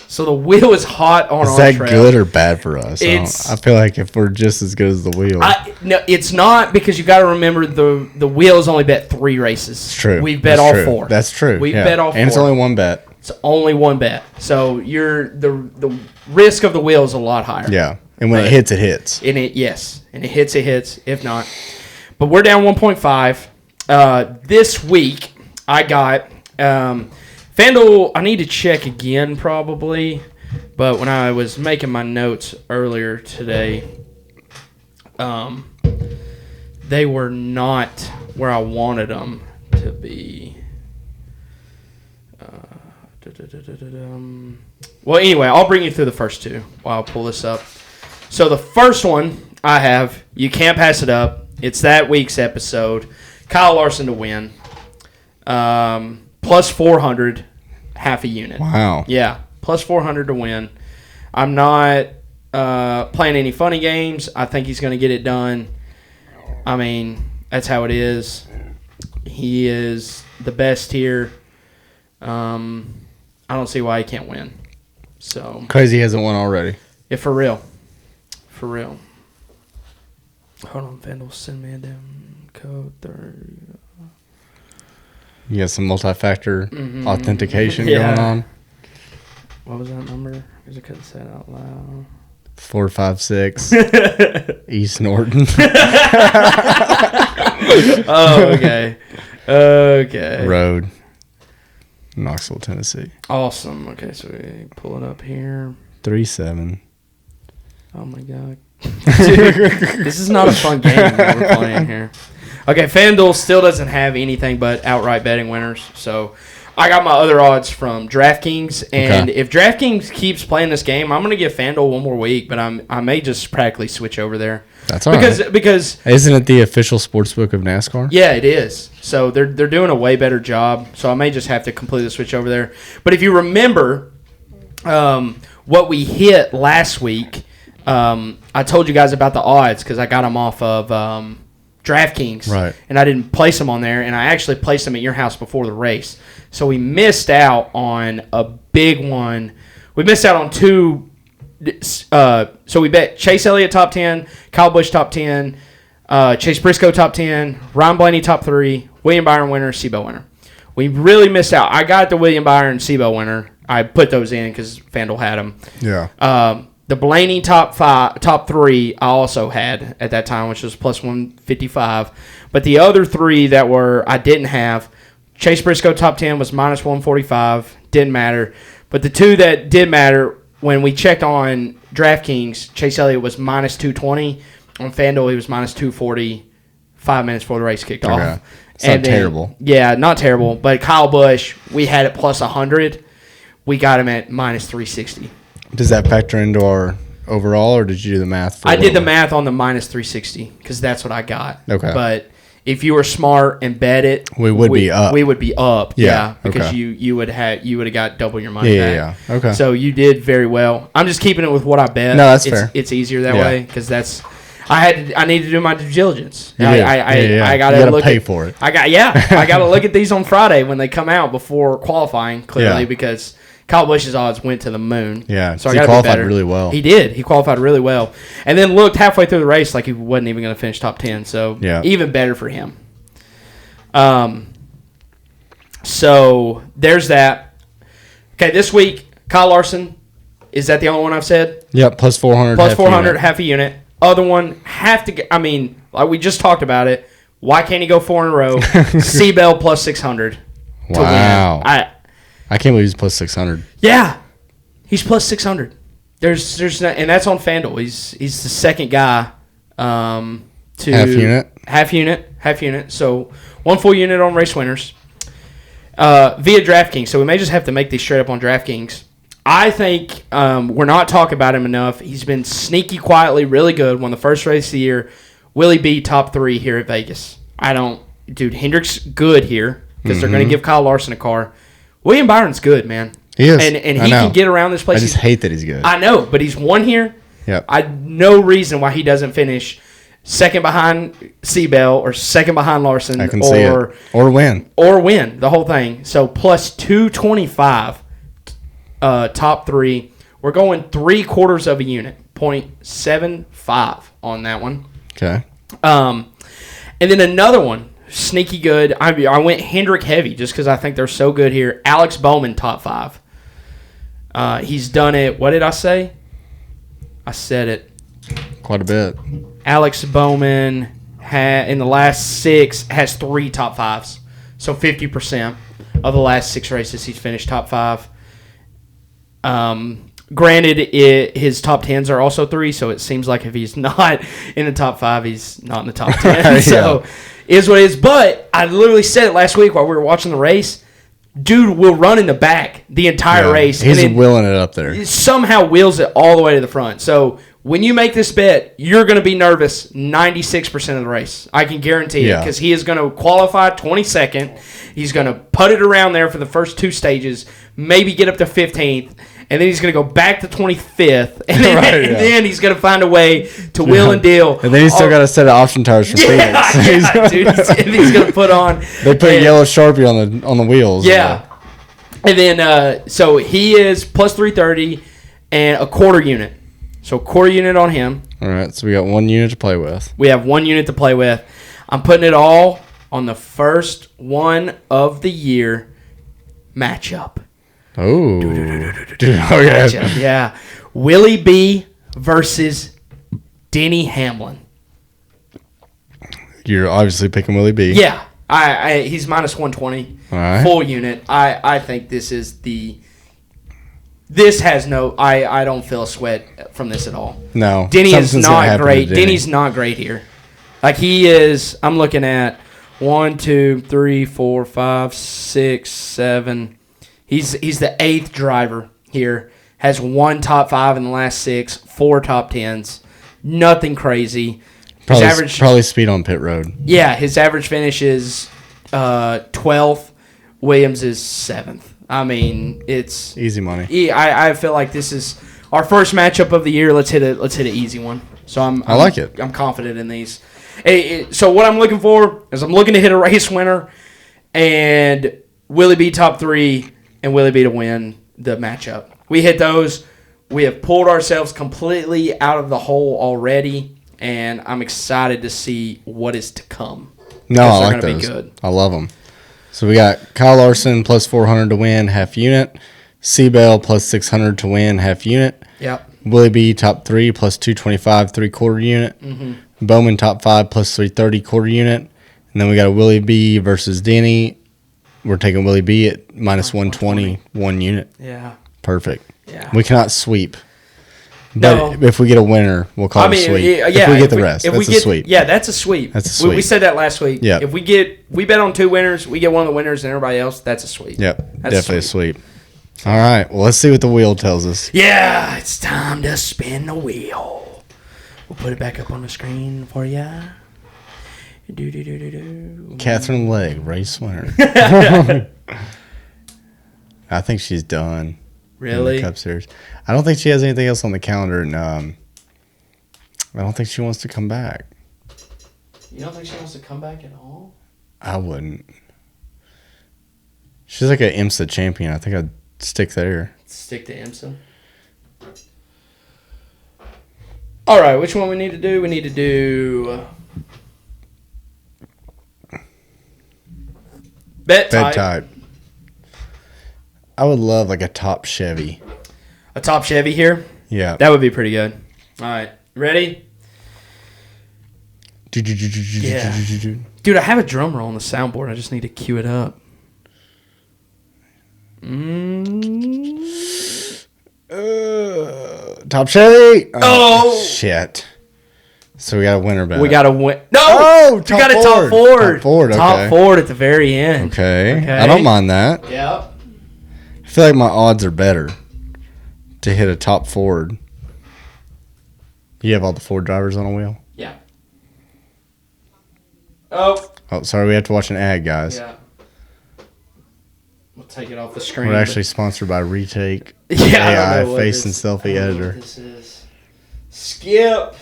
So the wheel is hot on our trail. Is that good or bad for us? I feel like if we're just as good as the wheel. No, it's not, because you got to remember the wheel has only bet 3 races. It's true. We've bet That's all true. 4. That's true. We've bet all 4. And it's only one bet. It's only one bet. So the risk of the wheel is a lot higher. Yeah. And when it hits, it hits. And it hits, it hits. If not. But we're down 1.5. This week, I got FanDuel. I need to check again probably. But when I was making my notes earlier today, they were not where I wanted them to be. Well, anyway, I'll bring you through the first 2 while I pull this up. So the first one I have, you can't pass it up. It's that week's episode. Kyle Larson to win. Plus 400, half a unit. Wow. Yeah, plus 400 to win. I'm not playing any funny games. I think he's going to get it done. I mean, that's how it is. He is the best here. I don't see why he can't win. So Crazy he hasn't won already. Yeah, for real. For real. Hold on, Vandal, send me a damn code 30. You got some multi-factor authentication going on. What was that number? Because I couldn't say it out loud. 456 East Norton. Oh, okay. Okay. Road. Knoxville, Tennessee. Awesome. Okay, so we pull it up here. 37. Oh, my God. Dude, this is not a fun game that we're playing here. Okay, FanDuel still doesn't have anything but outright betting winners. So I got my other odds from DraftKings. And if DraftKings keeps playing this game, I'm going to give FanDuel one more week. But I may just practically switch over there. That's all right. Because isn't it the official sportsbook of NASCAR? Yeah, it is. So they're doing a way better job. So I may just have to completely switch over there. But if you remember what we hit last week, I told you guys about the odds because I got them off of DraftKings. Right. And I didn't place them on there. And I actually placed them at your house before the race. So we missed out on a big one. We missed out on two. So we bet Chase Elliott top 10, Kyle Busch top 10, Chase Briscoe top 10, Ryan Blaney top 3, William Byron winner, Seabell winner. We really missed out. I got the William Byron Seabell winner. I put those in because FanDuel had them. Yeah. The Blaney top 3 I also had at that time, which was plus 155. But the other three that I didn't have, Chase Briscoe top 10 was minus 145. Didn't matter. But the two that did matter, when we checked on DraftKings, Chase Elliott was minus 220. On FanDuel, he was minus 240 5 minutes before the race kicked off. It's not terrible. Yeah, not terrible. But Kyle Busch, we had it plus 100. We got him at minus 360. Does that factor into our overall, or did you do the math? I did the math on the minus 360 because that's what I got. Okay. But if you were smart and bet it, we would be up. We would be up. Yeah. Because okay. you would have got double your money back. Yeah. Okay. So you did very well. I'm just keeping it with what I bet. No, that's fair. It's easier that way because that's. I need to do my due diligence. You I got to pay for it. I got to look at these on Friday when they come out before qualifying. Clearly, because Kyle Busch's odds went to the moon. Yeah, so he qualified really well. He did. He qualified really well, and then looked halfway through the race like he wasn't even going to finish top 10. So even better for him. So there's that. Okay, this week Kyle Larson. Is that the only one I've said? Yep, plus 400. Plus 400, half a unit. Other one, like we just talked about it. Why can't he go 4 in a row? Seabell plus 600. Wow. I can't believe he's plus 600. Yeah. He's plus 600. There's not, and that's on FanDuel. He's the second guy to half unit. So 1 full unit on race winners via DraftKings. So we may just have to make these straight up on DraftKings. I think we're not talking about him enough. He's been sneaky, quietly, really good. Won the first race of the year. Will he be top 3 here at Vegas? Dude, Hendrick's good here because they're going to give Kyle Larson a car. William Byron's good, man. He is. And he can get around this place. I just hate that he's good. I know, but he's won here. Yep. No reason why he doesn't finish second behind Seabell or second behind Larson. I can see it. Or win. Or win the whole thing. So plus 225. Top 3. We're going 3/4 of a unit, 0.75 on that one. Okay. And then another one, sneaky good. I went Hendrick heavy just because I think they're so good here. Alex Bowman top 5. He's done it. What did I say? I said it quite a bit. Alex Bowman in the last 6 has 3 top 5s, so 50% of the last 6 races he's finished top 5. Granted, his top 10s are also 3, so it seems like if he's not in the top 5, he's not in the top 10. So, is what it is. But I literally said it last week while we were watching the race. Dude will run in the back the entire race. He's wheeling it up there. Somehow wheels it all the way to the front. So, When you make this bet, you're going to be nervous 96% of the race. I can guarantee it because he is going to qualify 22nd. He's going to put it around there for the first 2 stages, maybe get up to 15th, and then he's going to go back to 25th, and then he's going to find a way to wheel and deal. And then he's still got a set of option tires for Phoenix. Dude, he's going to put on. They put yellow Sharpie on the wheels. Yeah. And then, so he is plus 330 and a quarter unit. So quarter unit on him. All right, so we got 1 unit to play with. We have 1 unit to play with. I'm putting it all on the first one of the year matchup. Oh. Matchup, yeah. Willie B versus Denny Hamlin. You're obviously picking Willie B. Yeah. He's minus 120. All right. Full unit. I think this is the... This has no... I don't feel a sweat from this at all. No. Denny is not great. Denny's not great here. Like, he is... I'm looking at 1, 2, 3, 4, 5, 6, 7... He's the 8th driver here. Has 1 top 5 in the last 6, 4 top 10s. Nothing crazy. Probably speed on pit road. Yeah, his average finish is 12th. Williams is 7th. I mean, it's easy money. I feel like this is our first matchup of the year. Let's hit an easy one. So I like it. I'm confident in these. So what I'm looking for is I'm looking to hit a race winner and Willie B top 3 and Willie B to win the matchup. We hit those. We have pulled ourselves completely out of the hole already, and I'm excited to see what is to come. No, I like they're those. Be good. I love them. So we got Kyle Larson plus 400 to win, half unit. Seabell plus 600 to win, half unit. Yep. Willie B top 3 plus 225, 3/4 unit. Mm-hmm. Bowman top 5 plus 330, quarter unit. And then we got a Willie B versus Denny. We're taking Willie B at minus 120, 1 unit. Yeah. Perfect. Yeah. We cannot sweep. But if we get a winner, we'll call it a sweep. Yeah, if we get the rest, that's a sweep. Yeah, that's a sweep. That's a sweep. We said that last week. Yeah. If we bet on 2 winners, we get one of the winners, and everybody else, that's a sweep. Yep, That's definitely a sweep. All right, well, let's see what the wheel tells us. Yeah, it's time to spin the wheel. We'll put it back up on the screen for you. Catherine Legg, race winner. I think she's done. Really? In the Cup Series. I don't think she has anything else on the calendar, and I don't think she wants to come back. You don't think she wants to come back at all? I wouldn't. She's like an IMSA champion. I think I'd stick there. Stick to IMSA? All right, which one we need to do? We need to do... Bet type. I would love like a top Chevy. A top Chevy here? Yeah. That would be pretty good. All right. Ready? Yeah. Dude, I have a drum roll on the soundboard. I just need to cue it up. Top Chevy. Oh. Shit. So we got a winner bet. We got to win. No. Oh, we got a top forward. Top forward, okay. Top forward at the very end. Okay. I don't mind that. Yep. I feel like my odds are better to hit a top forward. You have all the Ford drivers on a wheel? Yeah. Oh, sorry. We have to watch an ad, guys. yeah. We'll take it off the screen. We're actually sponsored by Retake Yeah, AI Face and Selfie Editor. This is Skip.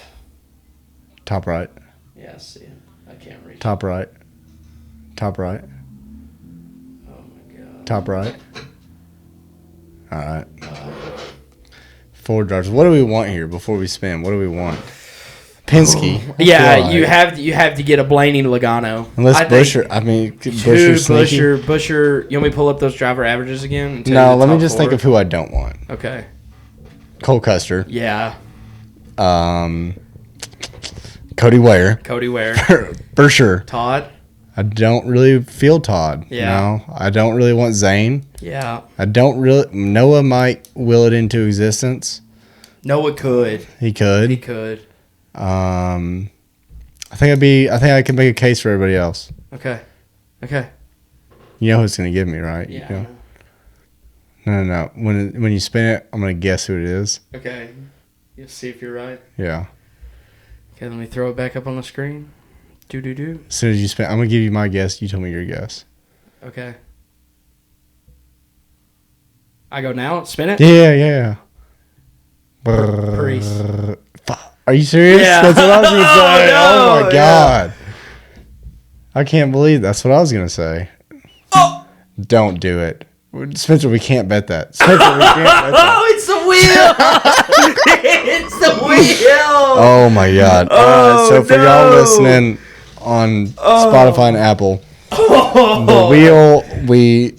Top right. Yeah, I see it. I can't reach. Top right. Top right. Oh my god. Top right. All right. Ford drivers. What do we want here before we spin? What do we want? Penske. Yeah, you have to get a Blaney Logano. Unless Busher. I mean, Busher. You want me to pull up those driver averages again? No, let me just think of who I don't want. Okay. Cole Custer. Yeah. Cody Ware. For sure. Todd. I don't really feel Todd. Yeah. No, I don't really want Zane. Yeah. I don't really. Noah might will it into existence. Noah could. He could. I think I can make a case for everybody else. Okay. You know who's gonna give me, right? Yeah. No. When you spin it, I'm gonna guess who it is. Okay. You'll see if you're right. Yeah. Okay, let me throw it back up on the screen. Do. As soon as you spin, I'm gonna give you my guess. You tell me your guess. Okay. I go now. Spin it. Yeah. Priest. Are you serious? Yeah. That's what I was gonna say. no, Oh my god. I can't believe that's what I was gonna say. Oh. Don't do it, Spencer. We can't bet that. Spencer, we can't bet that. Oh, it's the wheel. It's the wheel. Oh my god. Oh, so for y'all no. listening on Spotify and Apple, the wheel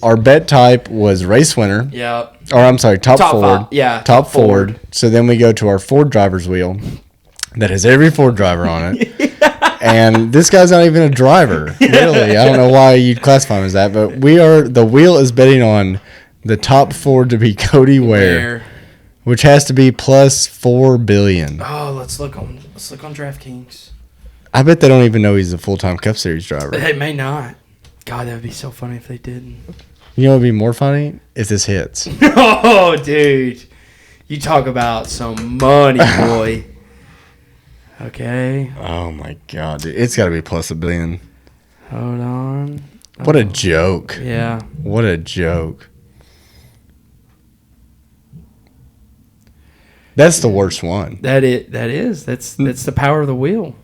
our bet type was race winner. Yeah. Or I'm sorry, top Ford. Five. Yeah. Top Ford. So then we go to our Ford driver's wheel that has every Ford driver on it. And this guy's not even a driver, really. I don't know why you'd classify him as that, but the wheel is betting on the top Ford to be Cody Ware, which has to be plus $4 billion. Oh, let's look on DraftKings. I bet they don't even know he's a full-time Cup Series driver. They may not. God, that would be so funny if they didn't. You know what would be more funny? If this hits. Oh, dude. You talk about some money, boy. Okay. Oh, my God, dude. It's got to be plus $1 billion. Hold on. What a joke. Yeah. What a joke. That's the worst one. That is. That's the power of the wheel.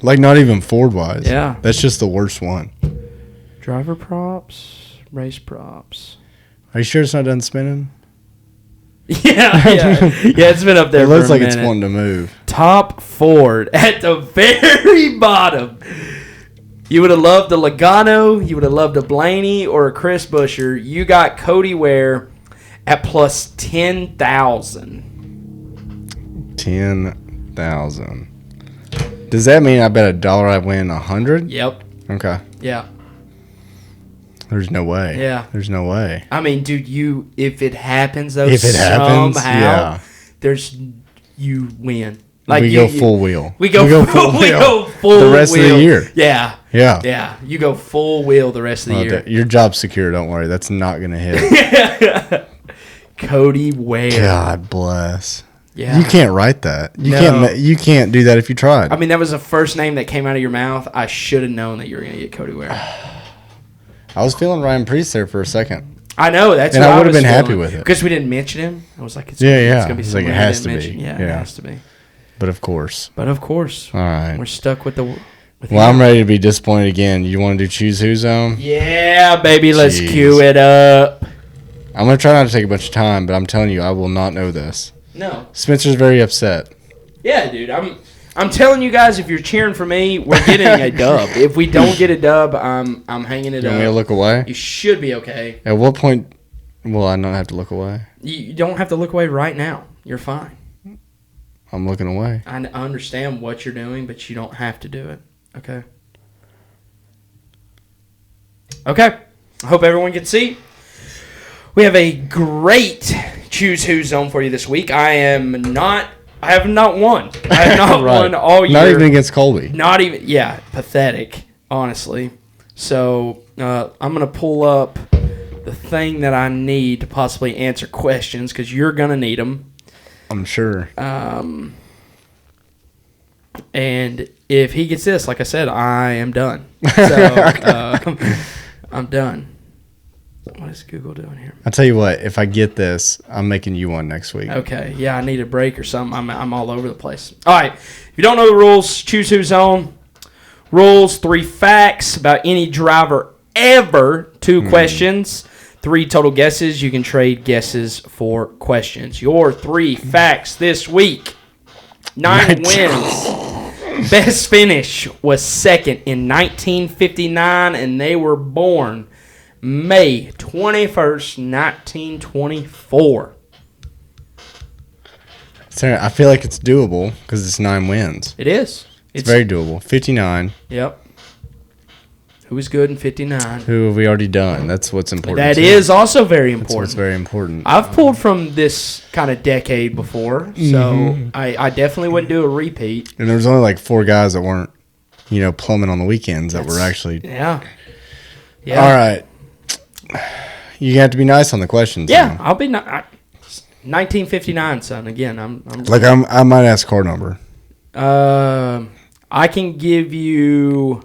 Like, not even Ford-wise. Yeah. That's just the worst one. Driver props, race props. Are you sure it's not done spinning? Yeah. It's been up there. It looks for a like it's minute. wanting to move. Top Ford at the very bottom. You would have loved a Logano, you would have loved a Blaney or a Chris Buescher. You got Cody Ware at plus 10,000. 10,000. Does that mean I bet $1 I win 100? Yep. Okay. Yeah. There's no way. Yeah. There's no way. I mean, dude, if it happens though, If it happens, somehow, yeah. you win. We go full wheel. We go full wheel. We go full the rest wheel. of the year. Yeah. Yeah. Yeah. You go full wheel the rest of the year. Your job's secure. Don't worry. That's not going to hit. Cody Ware. God bless. Yeah. You can't write that. No. You can't do that if you tried. I mean, that was the first name that came out of your mouth. I should have known that you were going to get Cody Ware. I was feeling Ryan Priest there for a second. I know. That's and what I would was have been feeling. happy with it. Because we didn't mention him. I was like, it's Yeah. going to be It's like, someone it has we to didn't be. mention. Yeah, Yeah. it has to be. But of course. All right. We're stuck with the... Well, I'm ready to be disappointed again. You want to do Choose Who Zone? Yeah, baby. Let's Jeez. cue it up. I'm going to try not to take a bunch of time, but I'm telling you, I will not know this. No. Spencer's very upset. Yeah, dude. I'm telling you guys, if you're cheering for me, we're getting a dub. If we don't get a dub, I'm hanging it You up. want me to look away? You should be okay. At what point will I not have to look away? You don't have to look away right now. You're fine. I'm looking away. I understand what you're doing, but you don't have to do it. Okay? Okay. I hope everyone can see. We have a great Choose Who zone for you this week. I have not won. I have not Right. won all year. Not even against Colby. Not even, yeah, pathetic, honestly. So I'm going to pull up the thing that I need to possibly answer questions because you're going to need them. I'm sure. And if he gets this, like I said, I am done. So I'm done. What is Google doing here? I'll tell you what. If I get this, I'm making you one next week. Okay, yeah, I need a break or something. I'm all over the place. All right, if you don't know the rules, Choose Who Zone. Rules, 3 facts about any driver ever, 2 questions, 3 total guesses. You can trade guesses for questions. Your 3 facts this week. 9 wins. Best finish was second in 1959, and they were born May 21st, 1924. I feel like it's doable because it's 9 wins. It is. It's very doable. 59. Yep. Who was good in 59? Who have we already done? That's what's important. That too. is also very That's what's important. very important. I've pulled from this kind of decade before, so I definitely wouldn't do a repeat. And there was only like 4 guys that weren't, plumbing on the weekends that were actually. Yeah. All right. You have to be nice on the questions. Yeah, I'll be not. 1959, son. Again, I might ask car number. I can give you.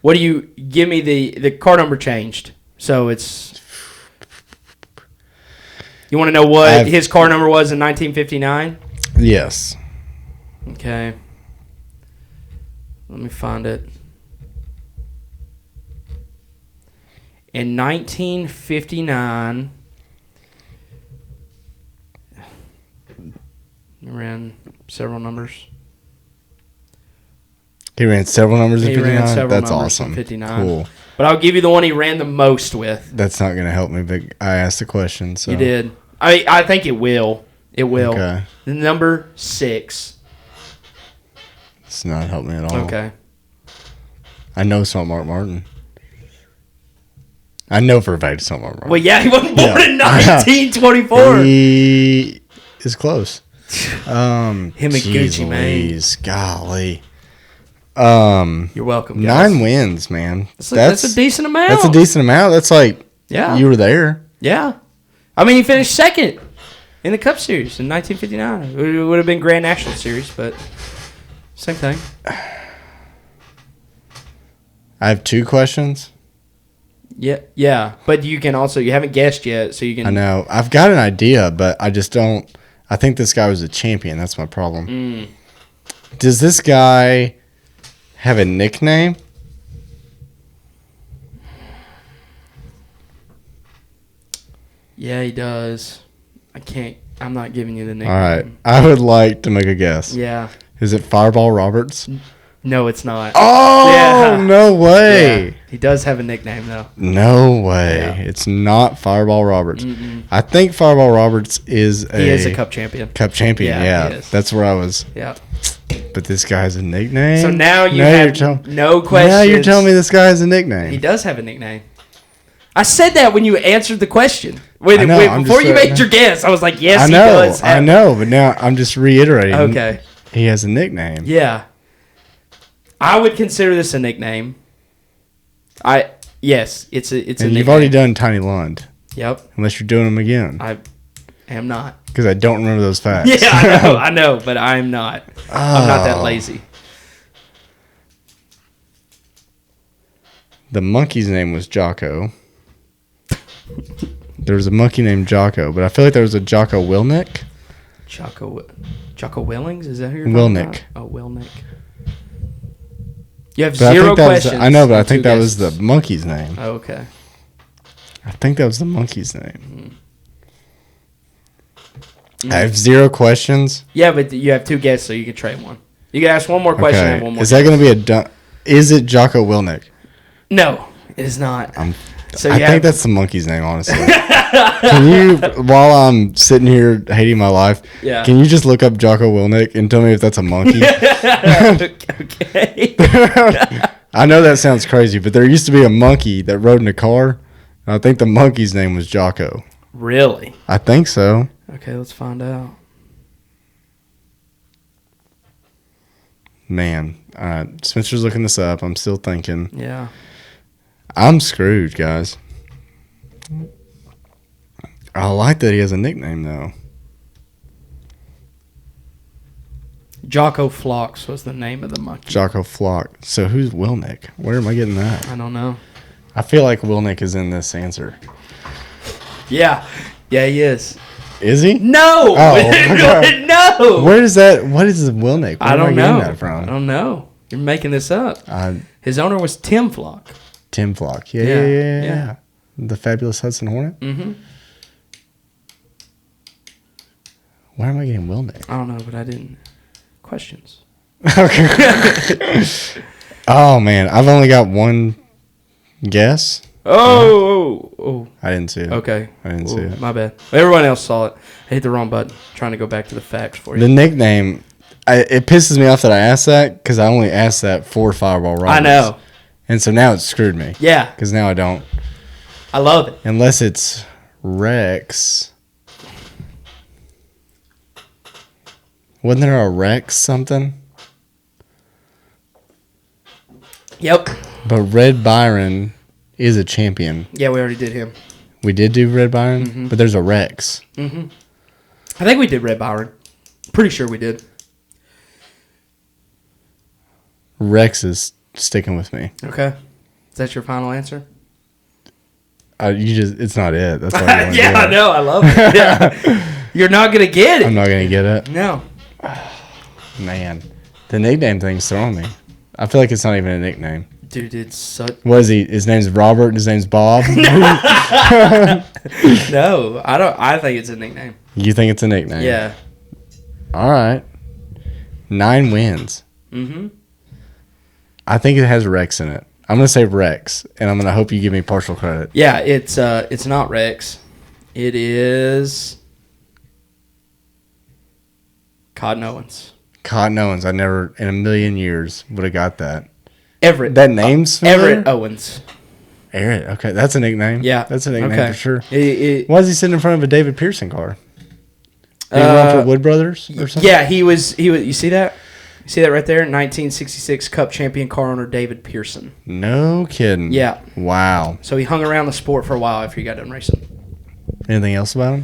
What do you give me? The car number changed, so it's. You want to know what his car number was in 1959? Yes. Okay. Let me find it. In 1959, he ran several numbers. He ran several numbers in 59? Ran several That's numbers awesome. in 59. Cool. But I'll give you the one he ran the most with. That's not going to help me, but I asked the question. So. You did. I think it will. It will. Okay. The number 6. It's not helping me at all. Okay. I know it's not Mark Martin. I know for a fact it's not Mark Martin. Well, yeah, he wasn't born in 1924. He is close. Him and Gucci Mane. Golly. You're welcome, guys. 9 wins, man. That's a decent amount. That's a decent amount. That's like you were there. Yeah. I mean, he finished second in the Cup Series in 1959. It would have been Grand National Series, but same thing. I have 2 questions. Yeah. But you can also, you haven't guessed yet, so you can. I know. I've got an idea, but I just don't. I think this guy was a champion. That's my problem. Does this guy have a nickname? Yeah, he does. I'm not giving you the nickname. All right. I would like to make a guess. Yeah. Is it Fireball Roberts? No, it's not. Oh, yeah. No way. Yeah. He does have a nickname, though. No way. Yeah. It's not Fireball Roberts. I think Fireball Roberts is He is a Cup champion. Cup champion, yeah. That's where I was. Yeah. But this guy has a nickname? So now you have no questions. Now you're telling me this guy has a nickname. He does have a nickname. I said that when you answered the question. Before you made your guess, I was like, yes, he does. I know, but now I'm just reiterating. Okay. He has a nickname. Yeah. I would consider this a nickname. Yes, it's a nickname. You've already done Tiny Lund. Yep. Unless you're doing them again. I am not. Because I don't remember those facts. Yeah, I know, but I'm not. I'm not that lazy. The monkey's name was Jocko. There was a monkey named Jocko, but I feel like there was a Jocko Wilnick. Jocko Willings? Is that who you're talking about? Oh, Wilnick. You have 0 questions. I know, but I think that was the monkey's name. Oh, okay. I think that was the monkey's name. I have 0 questions. Yeah, but you have 2 guesses, so you can trade one. You can ask one more question and one more. Is that going to be is it Jocko Wilnick? No, it is not. I think that's the monkey's name, honestly. Can you, while I'm sitting here hating my life, can you just look up Jocko Wilnick and tell me if that's a monkey? Okay. I know that sounds crazy, but there used to be a monkey that rode in a car. And I think the monkey's name was Jocko. Really? I think so. Okay, let's find out. Man, Spencer's looking this up. I'm still thinking. Yeah. I'm screwed, guys. I like that he has a nickname, though. Jocko Phlox was the name of the monkey. Jocko Flock. So who's Wilnick? Where am I getting that? I don't know. I feel like Wilnick is in this answer. Yeah. Yeah, he is. Is he? No! Oh, no! Where is that? What is Wilnick? Where I don't am know. That from? I don't know. You're making this up. His owner was Tim Flock. Tim Flock. Yeah. The Fabulous Hudson Hornet? Mm-hmm. Where am I getting Wilnick? I don't know, but I didn't. Questions. Okay. Oh, man. I've only got one guess. Oh. I didn't see it. Okay. I didn't see it. My bad. Everyone else saw it. I hit the wrong button. Trying to go back to the facts for you. The nickname, it pisses me off that I asked that because I only asked that for Fireball Roberts. I know. And so now it's screwed me. Yeah. Because now I don't. I love it. Unless it's Rex. Wasn't there a Rex something? Yep. But Red Byron is a champion. Yeah, we already did him. We did do Red Byron, but there's a Rex. Mm-hmm. I think we did Red Byron. Pretty sure we did. Rex is sticking with me. Okay. Is that your final answer? It's not it. That's why you want to yeah, I know. I love it. Yeah. You're not going to get it. I'm not going to get it. No. Man, the nickname thing's throwing me. I feel like it's not even a nickname. Dude, it's such... What is he? His name's Robert and his name's Bob? No, I don't. I think it's a nickname. You think it's a nickname? Yeah. All right. 9 wins. Mm-hmm. I think it has Rex in it. I'm going to say Rex, and I'm going to hope you give me partial credit. Yeah, it's not Rex. It is Cotton Owens. Cotton Owens. I never in a million years would have got that. Everett. That name's familiar? Everett Owens. Everett. Okay, that's a nickname. Yeah. That's a nickname Okay. for sure. It, Why is he sitting in front of a David Pearson car? Did he run for Wood Brothers or something? yeah, he was. You see that? You see that right there? 1966 Cup champion car owner David Pearson. No kidding. Yeah. Wow. So he hung around the sport for a while after he got done racing. Anything else about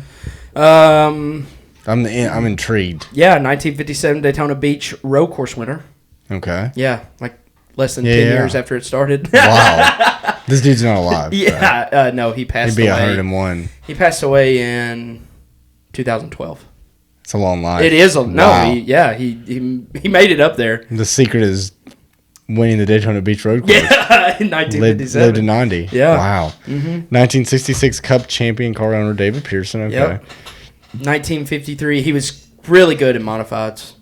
him? I'm intrigued. Yeah, 1957 Daytona Beach road course winner. Okay. Yeah, like less than Yeah, 10 yeah. years after it started. Wow. This dude's not alive. Yeah, no, he passed He'd be away. 101. He passed away in 2012. It's a long life. It is a no. Wow. He made it up there. The secret is winning the Daytona Beach Road Course. Yeah, in 1957. Lived to 90. Yeah. Wow. 1966 Cup champion car owner David Pearson. Okay. Yep. 1953. He was really good at modifieds.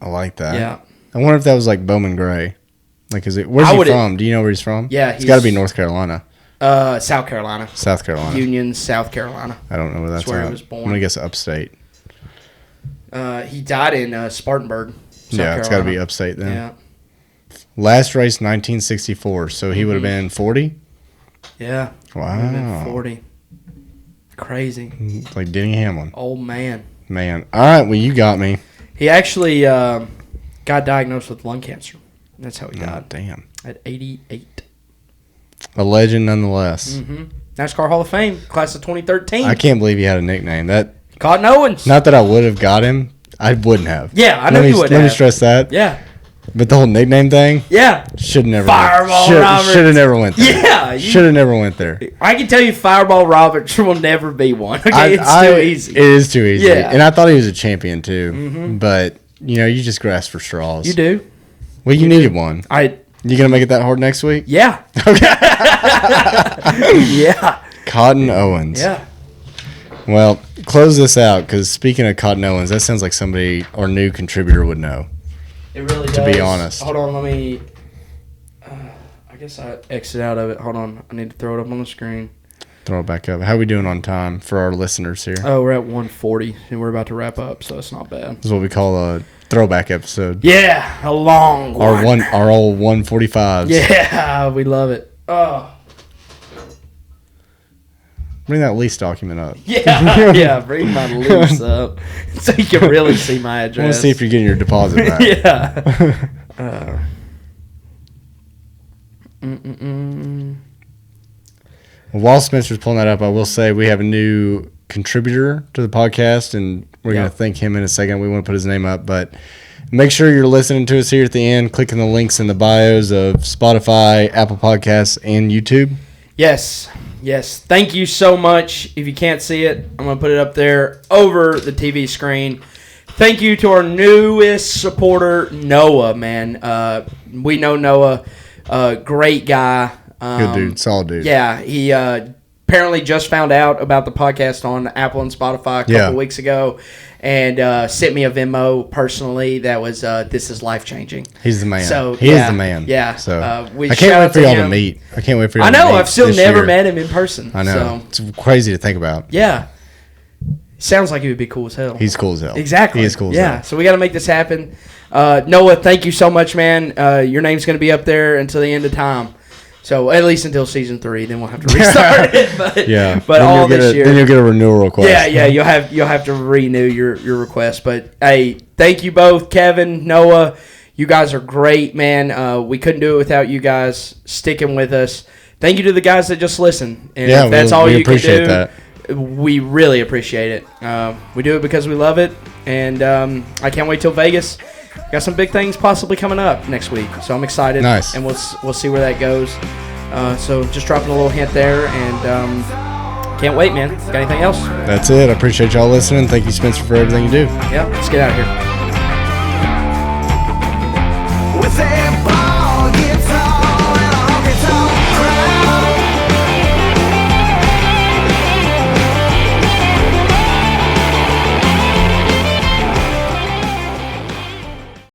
I like that. Yeah. I wonder if that was like Bowman Gray. Like, is it? Where's he from? Do you know where he's from? Yeah, it's got to be North Carolina. South Carolina. South Carolina. Union, South Carolina. I don't know where that's where at. he was born. I'm gonna guess upstate. He died in Spartanburg, South Carolina. It's got to be upstate then. Yeah. Last race 1964, so he would have been 40. Yeah. Wow. Would've been 40. Crazy. Like Denny Hamlin. Old man. Man. All right. Well, you got me. He actually got diagnosed with lung cancer. That's how he Oh, died. damn. At 88. A legend nonetheless. Mm-hmm. NASCAR Hall of Fame, class of 2013. I can't believe he had a nickname. Cotton Owens. Not that I would have got him. I wouldn't have. Yeah, I know you would Let me have. stress that. Yeah. But the whole nickname thing Yeah. should have never. Fireball Roberts. Should have never went there. Yeah. Should have never went there. I can tell you Fireball Roberts will never be one. Okay, it's too easy. It is too easy. Yeah. And I thought he was a champion too. But you just grasp for straws. You do. Well, you needed one. You gonna make it that hard next week? Yeah. Okay. Yeah. Cotton Owens. Yeah. Well, close this out because speaking of Cotton Owens, that sounds like somebody our new contributor would know. It really does. To be honest. Hold on, let me. I guess I exit out of it. Hold on, I need to throw it up on the screen. Throw it back up. How are we doing on time for our listeners here? Oh, we're at 1:40 and we're about to wrap up, so it's not bad. This is what we call a throwback episode. Yeah, a long one. Our old 145s. Yeah, we love it. Oh. Bring that lease document up. Yeah, yeah. Bring my lease up so you can really see my address. I want to see if you're getting your deposit back. Yeah. Well, while Spencer's pulling that up, I will say we have a new contributor to the podcast, and we're going to thank him in a second. We want to put his name up, but make sure you're listening to us here at the end, clicking the links in the bios of Spotify, Apple Podcasts, and YouTube. Yes. Thank you so much. If you can't see it, I'm going to put it up there over the TV screen. Thank you to our newest supporter, Noah, man. We know Noah, great guy. Good dude, solid dude. Yeah, he apparently just found out about the podcast on Apple and Spotify a couple weeks ago and sent me a Venmo personally that was, this is life-changing. He's the man. So, he is the man. Yeah. So we I can't wait for y'all him. to meet. I can't wait for y'all I to meet. know. I've still this never year. met him in person. I know. So. It's crazy to think about. Yeah. Sounds like he would be cool as hell. He's cool as hell. Exactly. He is cool as hell. Yeah. So we got to make this happen. Noah, thank you so much, man. Your name's going to be up there until the end of time. So at least until season 3, then we'll have to restart it. But, yeah. But then all this year, then you'll get a renewal request. Yeah. You'll have to renew your request. But hey, thank you both, Kevin, Noah. You guys are great, man. We couldn't do it without you guys sticking with us. Thank you to the guys that just listen. And if that's all we you can appreciate do, that. we really appreciate it. We do it because we love it, and I can't wait till Vegas. Got some big things possibly coming up next week, so I'm excited. Nice. And we'll see where that goes. So just dropping a little hint there, and can't wait, man. Got anything else? That's it. I appreciate y'all listening. Thank you, Spencer, for everything you do. Yeah, let's get out of here.